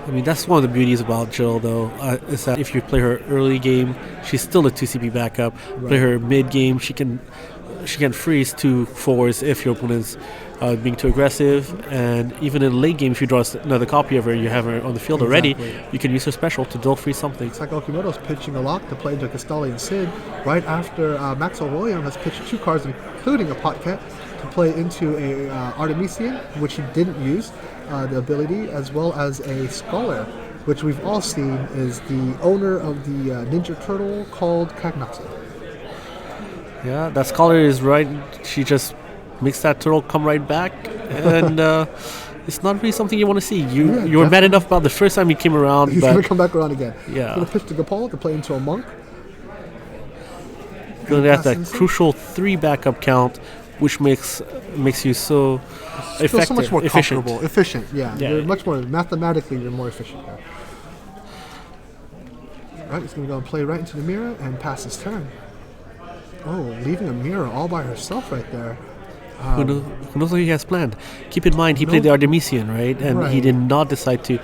I mean, that's one of the beauties about Jill, though, is that if you play her early game, she's still a 2CP backup. Right. Play her mid game, she can freeze 2 4s if your opponent's being too aggressive, and even in late game, if you draw another copy of her, you have her on the field already, you can use her special to dual freeze something. It's like Okimoto's pitching a lock to play into Castalian Sid right after Maxwell William has pitched 2 cards, including a Potcat, to play into a Artemisian, which he didn't use the ability, as well as a Scholar, which we've all seen is the owner of the Ninja Turtle called Kagnatsu. Yeah, that Scholar is right. She just makes that turtle come right back, and it's not really something you want to see. You were mad enough about the first time he came around. He's but going to come back around again. Yeah. He's going to pitch to Gapal to play into a Monk. Going to have that crucial 3 backup count, which makes you so effective, so much more efficient. comfortable. Efficient, yeah. Yeah. You're much more, mathematically, you're more efficient there. Right, he's going to go and play right into the mirror and pass his turn. Oh, leaving a mirror all by herself right there. Who knows what he has planned? Keep in mind, he played the Artemisian, right? And he did not decide to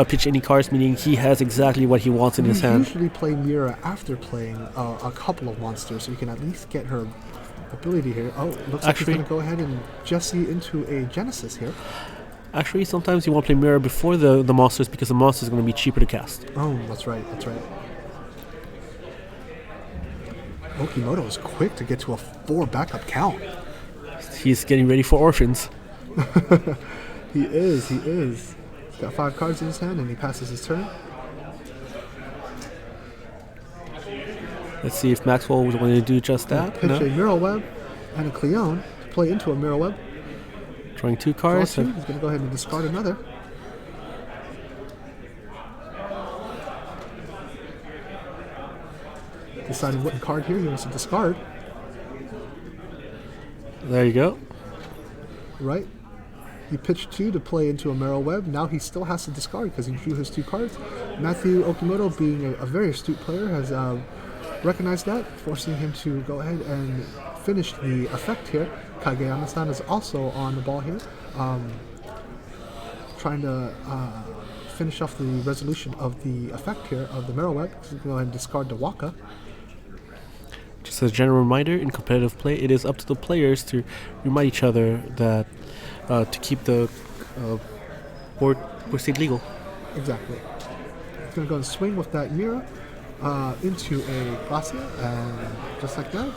pitch any cards, meaning he has exactly what he wants in his hand. You usually play Mira after playing a couple of monsters, so you can at least get her ability here. Oh, looks like he's going to go ahead and Jesse into a Genesis here. Actually, sometimes you want to play Mirror before the monsters because the monster is going to be cheaper to cast. Oh, that's right. Okimoto is quick to get to a 4 backup count. He's getting ready for Orphans. He is. He's got 5 cards in his hand and he passes his turn. Let's see if Maxwell was going to do just that. Pitch a Mirror Web and a Cleone to play into a Mirror Web. Drawing 2 Draw cards. 2. He's going to go ahead and discard another. Deciding what card here he wants to discard. There you go. Right. He pitched 2 to play into a Merrill Web. Now he still has to discard because he drew his 2 cards. Matthew Okimoto, being a very astute player, has recognized that, forcing him to go ahead and finish the effect here. Kageyama-san is also on the ball here, trying to finish off the resolution of the effect here of the Merrill Web. He's going to go ahead and discard the Waka. Just as a general reminder, in competitive play, it is up to the players to remind each other that to keep the board state legal. Exactly. He's going to go and swing with that Mira into a Glacia, and just like that,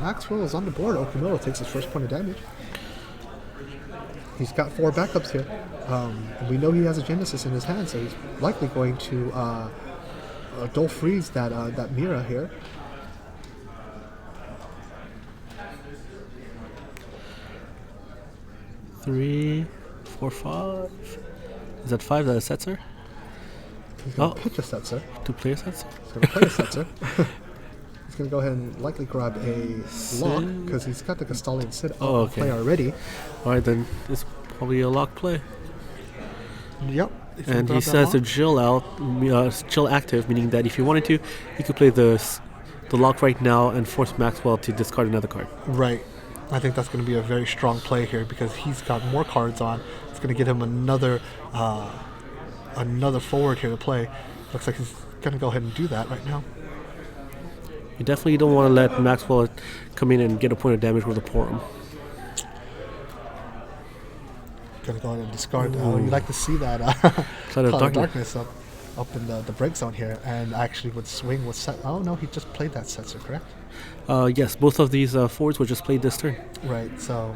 Maxwell is on the board. Okimoto takes his first point of damage. He's got 4 backups here. And we know he has a Genesis in his hand, so he's likely going to Dole freeze that Mira here. Three, 4, 5. Is that 5? That a Setzer? He's going to pitch a Setzer. 2-player Setzer? He's going to play a Setzer. He's going to go ahead and likely grab a lock because he's got the Castalian Sid play already. Alright, then it's probably a lock play. Yep. And he says the chill active, meaning that if he wanted to, he could play the lock right now and force Maxwell to discard another card. Right. I think that's going to be a very strong play here because he's got more cards on. It's going to get him another forward here to play. Looks like he's going to go ahead and do that right now. You definitely don't want to let Maxwell come in and get a point of damage with a Porum. Going to go ahead and discard. You like to see that Cloud of Darkness up in the break zone here, and actually would swing with set. Oh no, he just played that Setzer, correct? Yes, both of these forwards were just played this turn. Right, so...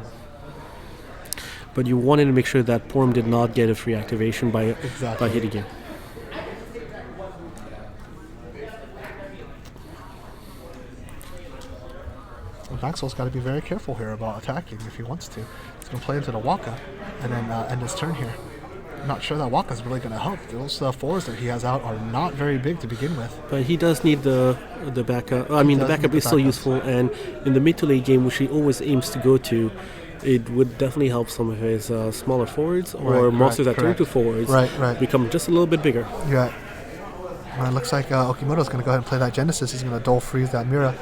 But you wanted to make sure that Porum did not get a free activation by hitting him. Well, Maxwell's got to be very careful here about attacking if he wants to. He's going to play into the Waka and then end his turn here. I'm not sure that Waka's really going to help. Those fours that he has out are not very big to begin with. But he does need the backup. I mean, the backup is still useful, and in the mid to late game, which he always aims to go to, it would definitely help some of his smaller forwards or monsters that turn to forwards become just a little bit bigger. Yeah. It looks like Okimoto's going to go ahead and play that Genesis. He's going to Dole freeze that Mira,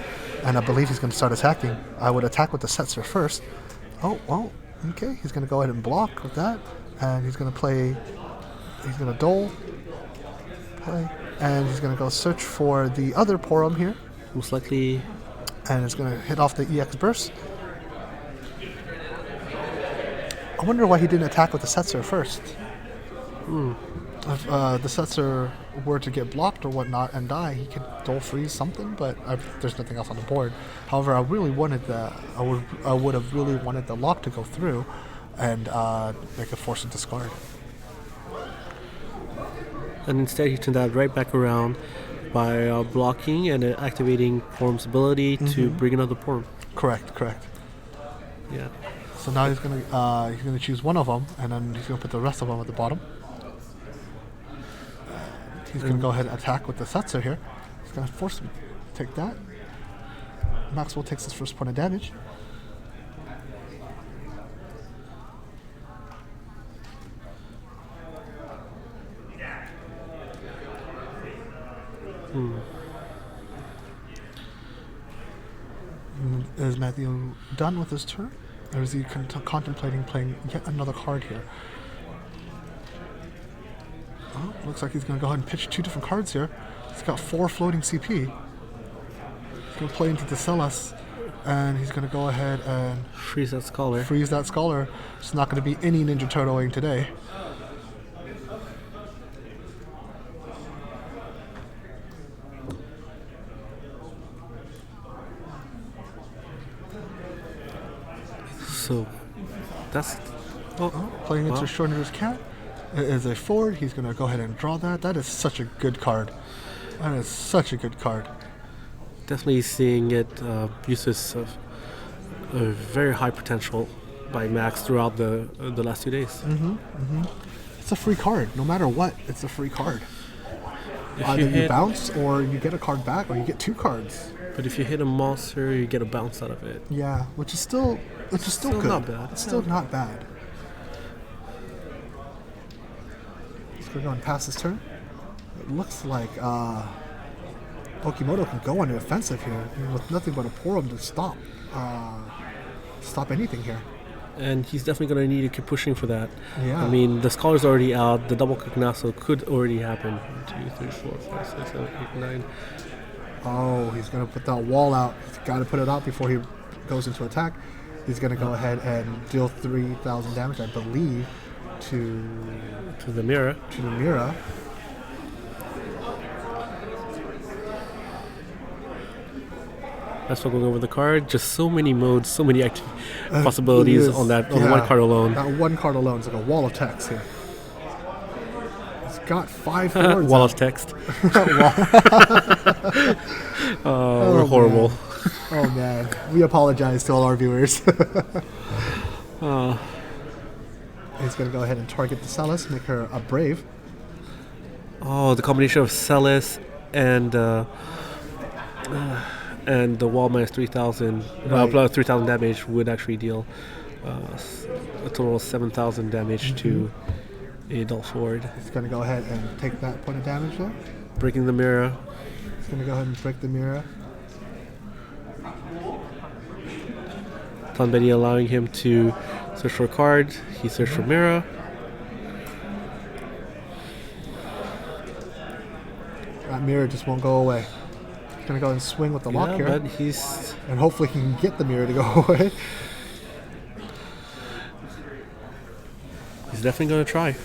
and I believe he's going to start attacking. I would attack with the Setzer first. Oh, well, okay. He's going to go ahead and block with that, and he's going to play. He's going to Dole play, and he's going to go search for the other Porum here. Most likely. And it's going to hit off the EX Burst. I wonder why he didn't attack with the Setzer first. If the Setzer were to get blocked or whatnot and die, he could Dole freeze something, but there's nothing else on the board. However, I really wanted I would have really wanted the lock to go through and make a force of discard. And instead, he turned that right back around by blocking and activating Porum's ability to bring another Porum. Correct. Yeah. So now he's gonna choose one of them, and then he's gonna put the rest of them at the bottom. He's gonna go ahead and attack with the Setzer here. He's gonna force him to take that. Maxwell takes his first point of damage. Is Matthew done with his turn? Or is he contemplating playing yet another card here? Oh, looks like he's going to go ahead and pitch 2 different cards here. He's got 4 floating CP. He's going to play into the Celas, and he's going to go ahead and freeze that Scholar. There's not going to be any Ninja Turtling today. So that's playing into Schrodinger's Cat. It is a forward. He's going to go ahead and draw that. That is such a good card. Definitely seeing it uses of a very high potential by Max throughout the last 2 days. It's a free card. No matter what, it's a free card. Either you bounce or you get a card back or you get 2 cards. But if you hit a monster, you get a bounce out of it. Yeah, which is still good. Not bad. It's still not bad. He's going to go and pass his turn. It looks like Okimoto can go on the offensive here with nothing but a Porum to stop anything here. And he's definitely going to need to keep pushing for that. Yeah. I mean, the Scholar's already out. The double Cognasso could already happen. 1, 2, 3, 4, 5, 6, 7, 8, 9. Oh, he's going to put that wall out. He's got to put it out before he goes into attack. He's going to go ahead and deal 3,000 damage, I believe, to the mirror. To the mirror. That's what going over the card. Just so many modes, so many possibilities on that on one card alone. That one card alone is like a wall of text here. He's got 5 cards. Wall of text. We're horrible. Man. Oh man, we apologize to all our viewers. He's gonna go ahead and target the Celis, make her a Brave. Oh, the combination of Celis and the wall minus 3,000, plus 3,000 damage would actually deal a total of 7,000 damage to a Adult Sword. He's gonna go ahead and take that point of damage there. Breaking the mirror. He's gonna go ahead and break the mirror. Tanbedi allowing him to search for a card. He searched for mirror. That mirror just won't go away. He's gonna go and swing with the lock here. But and hopefully he can get the mirror to go away. He's definitely gonna try.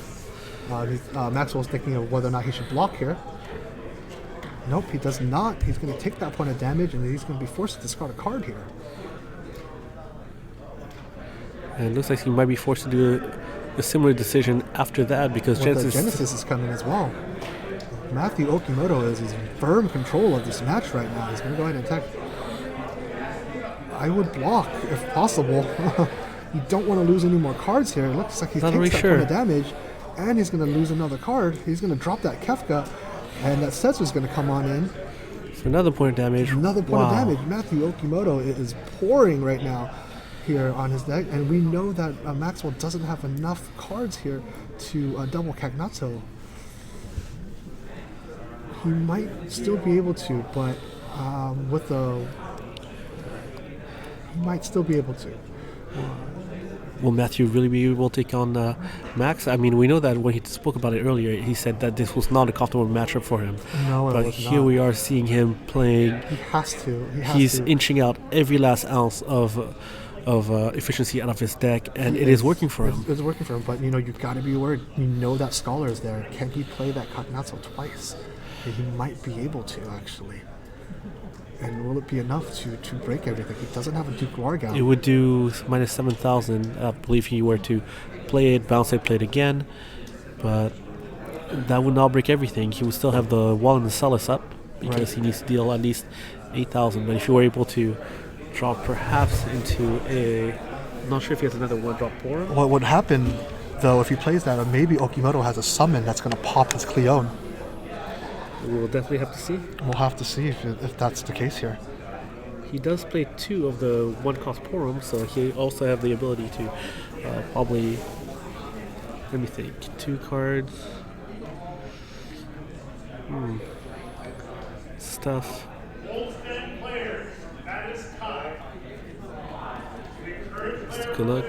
Maxwell's thinking of whether or not he should block here. Nope, he does not. He's gonna take that point of damage and he's gonna be forced to discard a card here. And it looks like he might be forced to do a similar decision after that because Genesis is coming as well. Matthew Okimoto is in firm control of this match right now. He's going to go ahead and attack. I would block if possible. You don't want to lose any more cards here. It looks like he takes that point of damage and he's going to lose another card. He's going to drop that Kefka and that Setsu's going to come on in. So another point of damage. Another point of damage. Matthew Okimoto is pouring right now here on his deck, and we know that Maxwell doesn't have enough cards here to double Cagnazzo. He might still be able to, but he might still be able to. Will Matthew really be able to take on Max? I mean, we know that when he spoke about it earlier, he said that this was not a comfortable matchup for him. No, it but was here not. we are seeing him playing. He has to. He's inching out every last ounce of efficiency out of his deck, and it is working for him. It's working for him, but you've got to be worried. You know that Scholar is there. Can he play that Cagnazzo twice? He might be able to, actually. And will it be enough to break everything? He doesn't have a Duke Largout. It would do minus 7,000. I believe he were to play it, bounce it, play it again. But that would not break everything. He would still have the wall and the Celis up because he needs to deal at least 8,000. But if you were able to drop perhaps into a... I'm not sure if he has another one-drop Porum. What would happen, though, if he plays that, or maybe Okimoto has a summon that's going to pop his Cleone. We will definitely have to see. We'll have to see if that's the case here. He does play 2 of the one-cost Porum, so he also have the ability to probably... Let me think. 2 cards. Stuff. Let's look.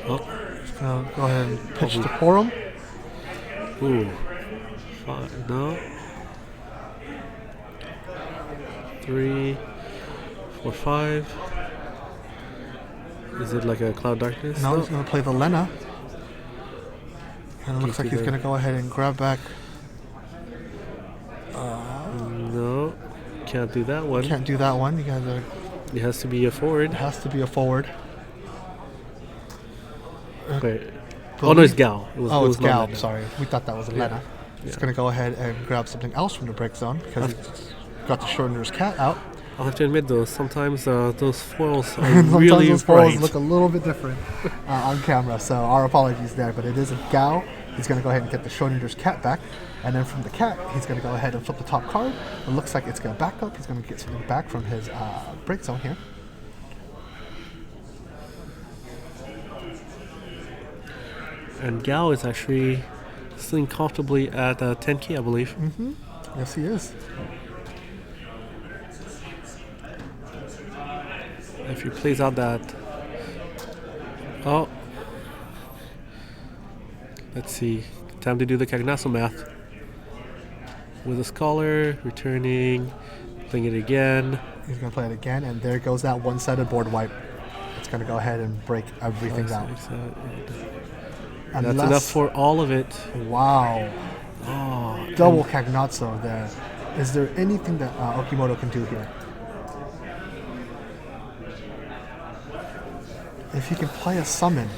Oh. Go ahead and pitch the Porum. Ooh. 5. No. 3, 4, 5. Is it like a Cloud Darkness? No, he's going to play the Lena. And it looks like he's going to go ahead and grab back. No. Can't do that one. Can't do that one. It has to be a forward. It has to be a forward. Wait. Oh, no, it's Gal. It's Gal. Sorry. We thought that was a Lena. Yeah. He's going to go ahead and grab something else from the break zone because he's got the Schrodinger's cat out. I'll have to admit, though, sometimes those foils are Sometimes really those bright. foils look a little bit different on camera, so our apologies there. But it is a Gal. He's going to go ahead and get the Schrodinger's cat back. And then from the cat, he's going to go ahead and flip the top card. It looks like it's going to back up. He's going to get something back from his break zone here. And Gao is actually sitting comfortably at 10k, I believe. Mm-hmm. Yes, he is. If he plays out that... Oh. Let's see. Time to do the Cagnazzo math. with a Scholar, returning, playing it again. He's going to play it again, and there goes that one-sided board wipe. It's going to go ahead and break everything out. That's enough for all of it. Wow. Oh, Double Cagnazzo there. Is there anything that Okimoto can do here? If he can play a summon,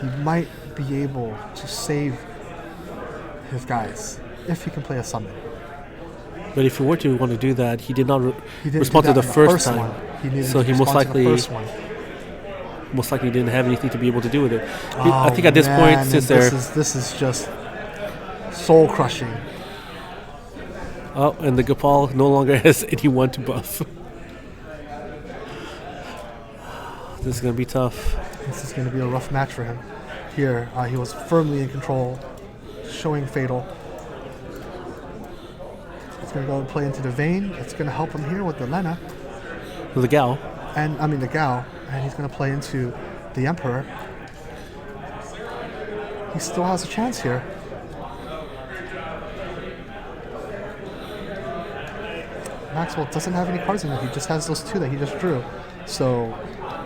he might be able to save his guys. If he can play a summon. but if he were to want to do that, he did not He didn't respond do to the that in first one. time. He needed So to he most respond to the likely first one. didn't have anything to be able to do with it. I think at this point, since this is just soul crushing. Oh, and the Gopal no longer has anyone to buff. This is going to be tough. This is going to be a rough match for him. Here, he was firmly in control, showing Fatal. He's going to go and play into the Vayne. It's going to help him here with the Lena. The Gao. The Gao. And he's going to play into the Emperor. He still has a chance here. Maxwell doesn't have any cards in it. He just has those two that he just drew. So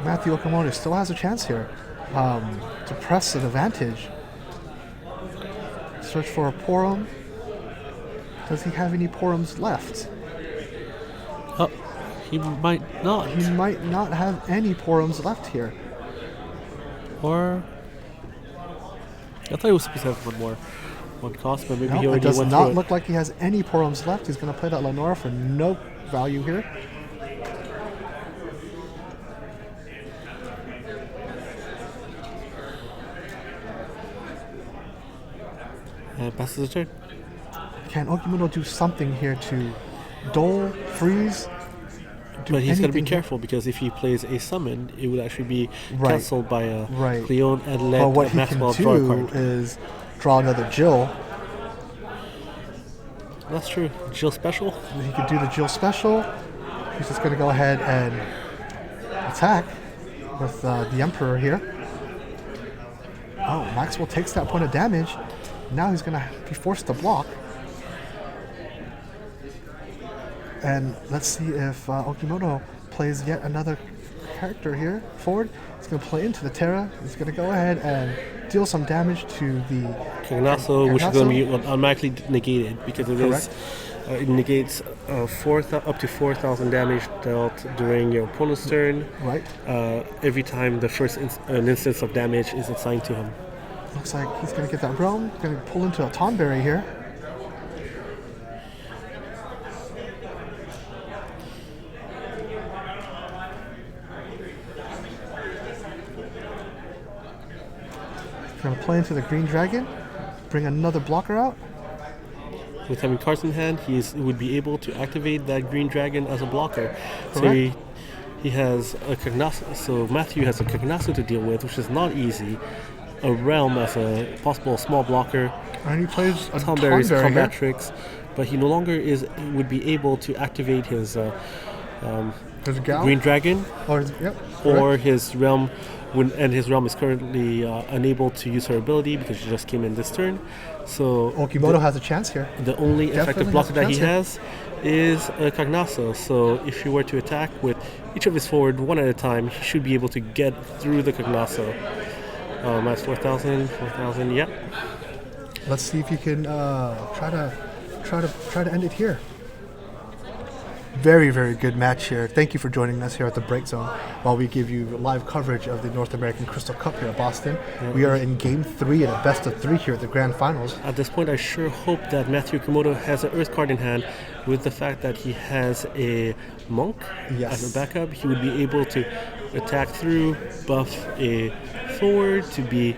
Matthew Okamoto still has a chance here to press an advantage. Search for a Porum. Does he have any Porums left? Oh, he might not. He might not have any Porums left here. Or I thought he was supposed to have one cost, but maybe he No, already it does went not through it. look like he has any Porums left. He's going to play that Lenora for no value here. And passes the turn. Can Okimoto do something here to dole, freeze? But he's got to be anything here? careful because if he plays a summon, it would actually be Right. cancelled by a Right. Cleon and But let what he can Maxwell draw a do card. is draw another Jill. That's true. Jill special. He could do the Jill special. He's just going to go ahead and attack with the Emperor here. Oh, Maxwell takes that point of damage. Now he's going to be forced to block. And let's see if Okimoto plays yet another character here forward. He's going to play into the Terra. He's going to go ahead and deal some damage to the Cagnasso, which is going to be Cagnasso. automatically negated because it Correct. it negates up to 4,000 damage dealt during your opponent's turn. Right. Every time the first an instance of damage is assigned to him. Looks like he's going to get that realm. Going to pull into a Tonberry here. Going to play into the Green Dragon. Bring another blocker out. With having cards in hand, he would be able to activate that green dragon as a blocker. So Correct. he has a Cagnasso. So Matthew has a Cagnasso to deal with, which is not easy. A Realm as a possible small blocker. And he plays a Tomberry's Tonberry combat here. tricks, but he no longer would be able to activate his There's a Gal. green dragon Yep. or correct. his realm. And his realm is currently unable to use her ability because she just came in this turn. So Okimoto has a chance here. the only effective Definitely blocker that he has has is a Cagnasso. So if he were to attack with each of his forward one at a time, he should be able to get through the Cagnasso. That's 4,000, yep. Let's see if he can try to end it here. Very, very good match here. Thank you for joining us here at the BreakZone while we give you live coverage of the North American Crystal Cup here at Boston. We are in Game 3 at a best of 3 here at the Grand Finals. At this point, I sure hope that Matthew Komodo has an Earth card in hand. With the fact that he has a Monk Yes. as a backup, he would be able to attack through, buff a forward to be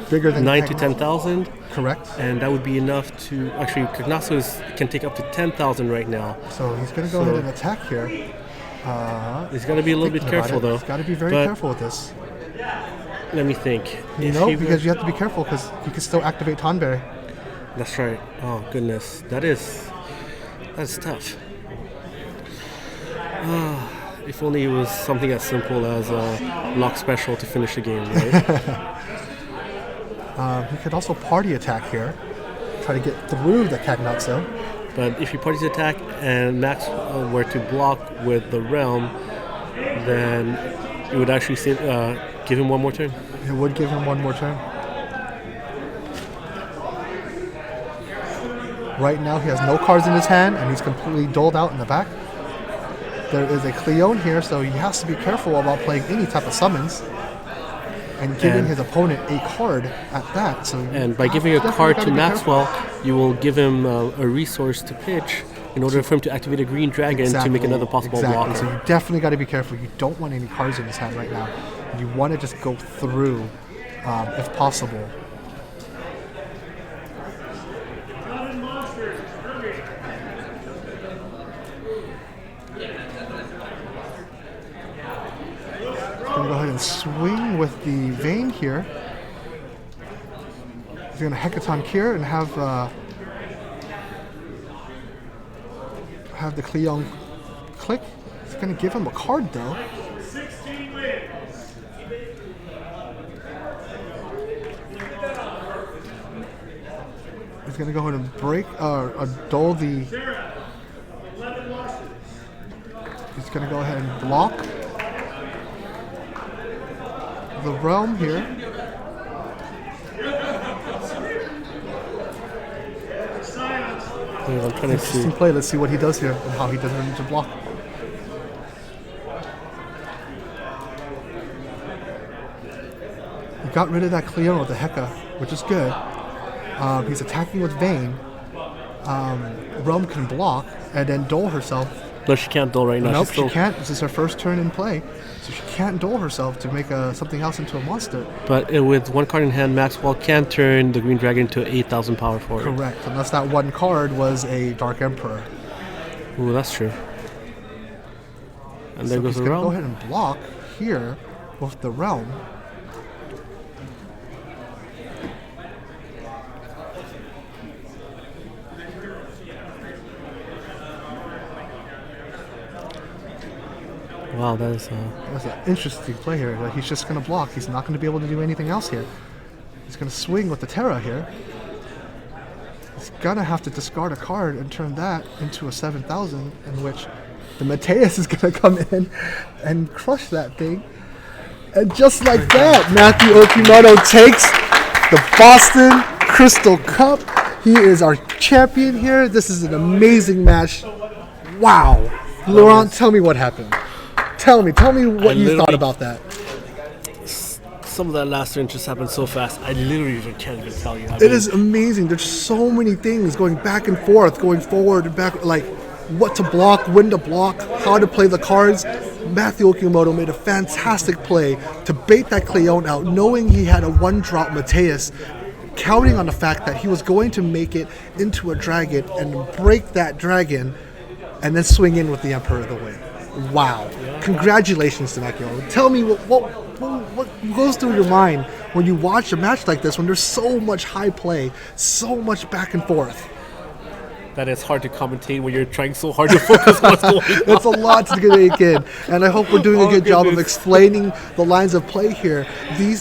Bigger than 9 to Cagnasso. 10,000. Correct. And that would be enough to actually Cagnasso can take up to 10,000 right now. So he's going to go ahead and attack here. He's got to be a little bit Thinking about careful it, though. He's got to be very But careful with this. Let me think. You know, because you have to be careful because you can still activate Tonberry. That's right. Oh goodness, that's tough. If only it was something as simple as a lock special to finish the game, right? He could also party attack here. Try to get through the Cagnazzo. But if you party's attack and Max were to block with the realm, then it would actually give him one more turn. It would give him one more turn. Right now he has no cards in his hand and he's completely doled out in the back. There is a Cleone here, so he has to be careful about playing any type of summons and giving his opponent a card at that. So and by giving a card to Maxwell, you will give him a resource to pitch in order for him to activate a green dragon to make another possible blocker. So you definitely got to be careful. You don't want any cards in his hand right now. You want to just go through if possible. Going to go ahead and swing with the Vayne here. He's going to Hecaton Cure and have the Cleone click. He's going to give him a card though. He's going to go ahead and break dole the. He's going to go ahead and block the realm here. I'm trying to see. Play. Let's see what he does here and how he doesn't need to block. He got rid of that Cleone with the Heka, which is good. He's attacking with Vayne. Realm can block and then dole herself. No, she can't dole right now. Nope, she can't. This is her first turn in play, so she can't dole herself to make something else into a monster. But with one card in hand, Maxwell can turn the Green Dragon into 8,000 power forward. Correct, unless that one card was a Dark Emperor. Ooh, that's true. And there goes the realm. Go ahead and block here with the realm. Wow, that's an interesting play here. Like, he's just going to block. He's not going to be able to do anything else here. He's going to swing with the Terra here. He's going to have to discard a card and turn that into a 7,000, in which the Mateus is going to come in and crush that thing. And just like that, Matthew Okimoto takes the Boston Crystal Cup. He is our champion here. This is an amazing match. Wow. Laurent, tell me what happened. Tell me what you thought about that. Some of that last turn just happened so fast. I literally can't even tell you. It is amazing. There's so many things going back and forth, going forward and back, like what to block, when to block, how to play the cards. Matthew Okimoto made a fantastic play to bait that Cleone out, knowing he had a one-drop Mateus, counting on the fact that he was going to make it into a dragon and break that dragon, and then swing in with the Emperor of the Way. Wow. Congratulations to Makio. Tell me what goes through your mind when you watch a match like this, when there's so much high play, so much back and forth. That is hard to commentate when you're trying so hard to focus on what's going on. It's a lot to take in, and I hope we're doing a good job of explaining the lines of play here.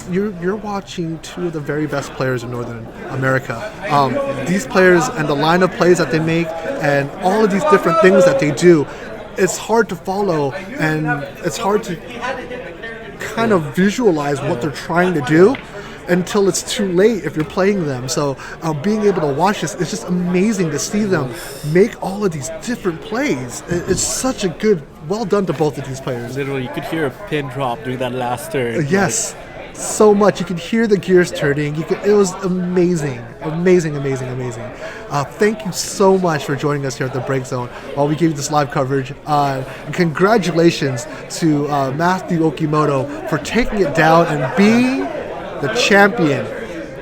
You're watching two of the very best players in Northern America. These players and the line of plays that they make and all of these different things that they do, it's hard to follow, and it's hard to kind of visualize what they're trying to do until it's too late if you're playing them. So being able to watch this, it's just amazing to see them make all of these different plays. It's such a good, well done to both of these players. Literally, you could hear a pin drop during that last turn. Yes. So much. You could hear the gears turning. It was amazing. Amazing. Thank you so much for joining us here at the BreakZone while we gave you this live coverage. And congratulations to Matthew Okimoto for taking it down and being the champion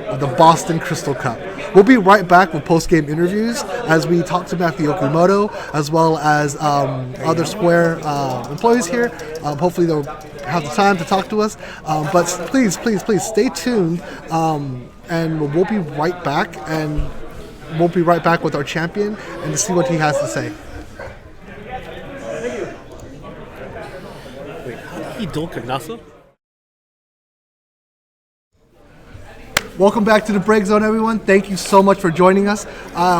of the Boston Crystal Cup. We'll be right back with post-game interviews as we talk to Matthew Okimoto as well as other Square employees here. Hopefully they'll have the time to talk to us. But please stay tuned, and we'll be right back. And we'll be right back with our champion and to see what he has to say. Wait, how did he dole Cagnasa? Welcome back to the BreakZone, everyone. Thank you so much for joining us.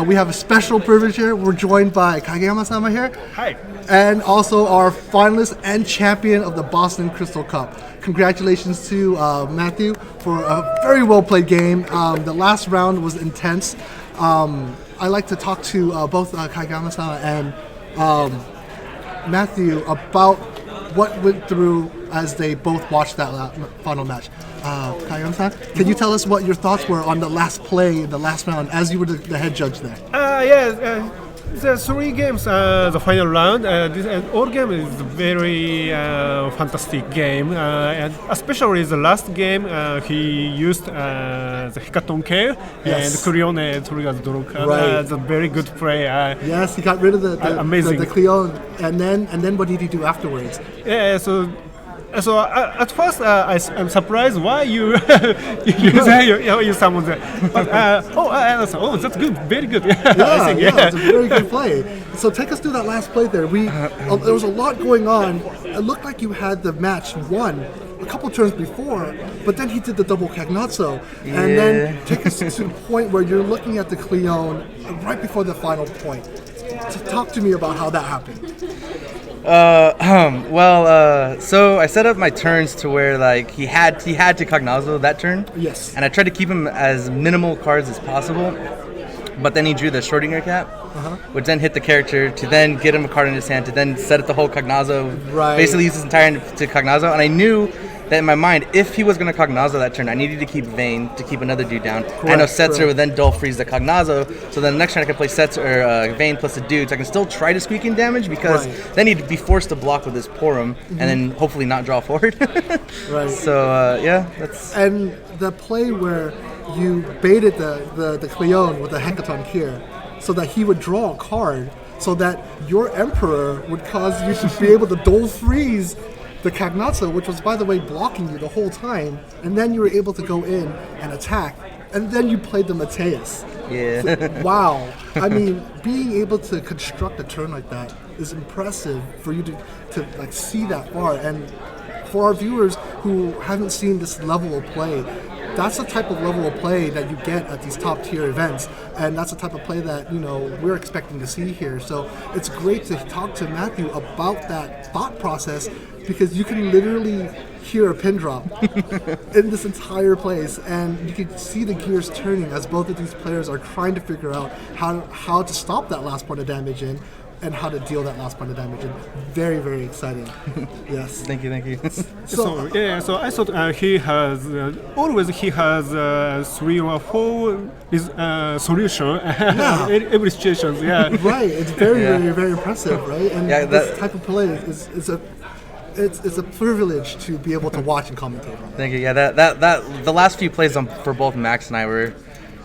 We have a special privilege here. We're joined by Kageyama-sama here. Hi. And also our finalist and champion of the Boston Crystal Cup. Congratulations to Matthew for a very well played game. The last round was intense. I'd like to talk to both Kageyama-sama and Matthew about what went through as they both watched that final match. Kageyama-san, can you tell us what your thoughts were on the last play in the last round as you were the head judge there? The three games, the final round, all game is very fantastic game, and especially the last game, he used the Hekaton K and Cleone Trigger's draw card. It's a very good play. Yes, he got rid of the Cleone, and then what did he do afterwards? So at first I'm surprised why you you summon that. But that's good, very good. I think, it's a very good play. So take us through that last play there. There was a lot going on. It looked like you had the match won a couple turns before, but then he did the double Cagnazzo, and then take us to the point where you're looking at the Cleone right before the final point. So talk to me about how that happened. So I set up my turns to where like he had to Cagnazzo that turn. Yes. And I tried to keep him as minimal cards as possible. But then he drew the Schrodinger cap, which then hit the character to then get him a card in his hand to then set up the whole Cagnazzo. Right. Basically use his entire hand to Cagnazzo. And I knew that in my mind, if he was going to Cagnazzo that turn, I needed to keep Vayne to keep another dude down. I know Setzer would then dull freeze the Cagnazzo, so then the next turn I can play Setzer or Vayne plus the dude, so I can still try to squeak in damage because then he'd be forced to block with his Porum and then hopefully not draw forward. So that's. And the play where you baited the Cleone with the Hekaton Kier so that he would draw a card so that your Emperor would cause you to be able to dull freeze the Cagnazzo, which was, by the way, blocking you the whole time, and then you were able to go in and attack, and then you played the Mateus. Yeah. So, wow. I mean, being able to construct a turn like that is impressive for you to like see that far. And for our viewers who haven't seen this level of play, that's the type of level of play that you get at these top tier events, and that's the type of play that we're expecting to see here. So it's great to talk to Matthew about that thought process, because you can literally hear a pin drop in this entire place, and you can see the gears turning as both of these players are trying to figure out how to stop that last point of damage in and how to deal that last point of damage in. Very, very exciting. Yes. Thank you. So I thought he has always 3 or 4 solution every situation. Yeah. Right. It's very, very, very impressive, right? And this type of play it's a privilege to be able to watch and commentate on. Thank you. Yeah, that the last few plays for both Max and I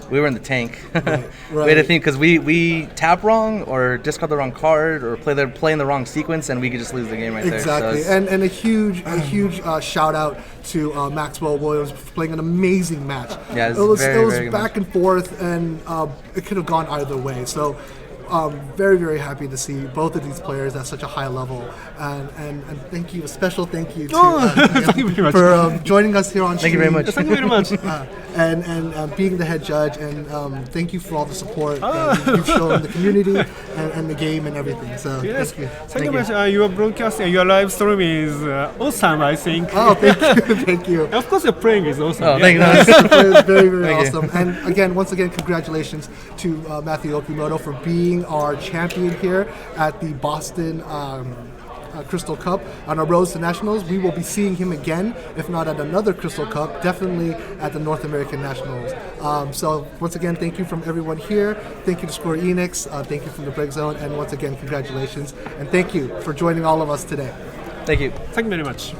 we were in the tank. Right. We had to think because we tap wrong or discard the wrong card or play in the wrong sequence, and we could just lose the game right there. Exactly. So and a huge shout out to Maxwell Williams for playing an amazing match. Yeah, it was very back and forth, and it could have gone either way. So very, very happy to see both of these players at such a high level, and thank you, a special thank you to, thank you very much for joining us here on Thank you very much. Thank you very much. And being the head judge, and thank you for all the support that you've shown the community and the game and everything. So Yes. thank you. Thank you very much. Your broadcast and your live stream is awesome, I think. Oh, thank you, thank you. Of course, your playing is awesome. Oh, thank you. It's very, very Thank you. awesome. And once again, congratulations to Matthew Okimoto for being our champion here at the Boston Crystal Cup. On our road to Nationals, we will be seeing him again, if not at another Crystal Cup, definitely at the North American Nationals. So once again, thank you from everyone here. Thank you to Square Enix. Thank you from the BreakZone. And once again, congratulations. And thank you for joining all of us today. Thank you. Thank you very much.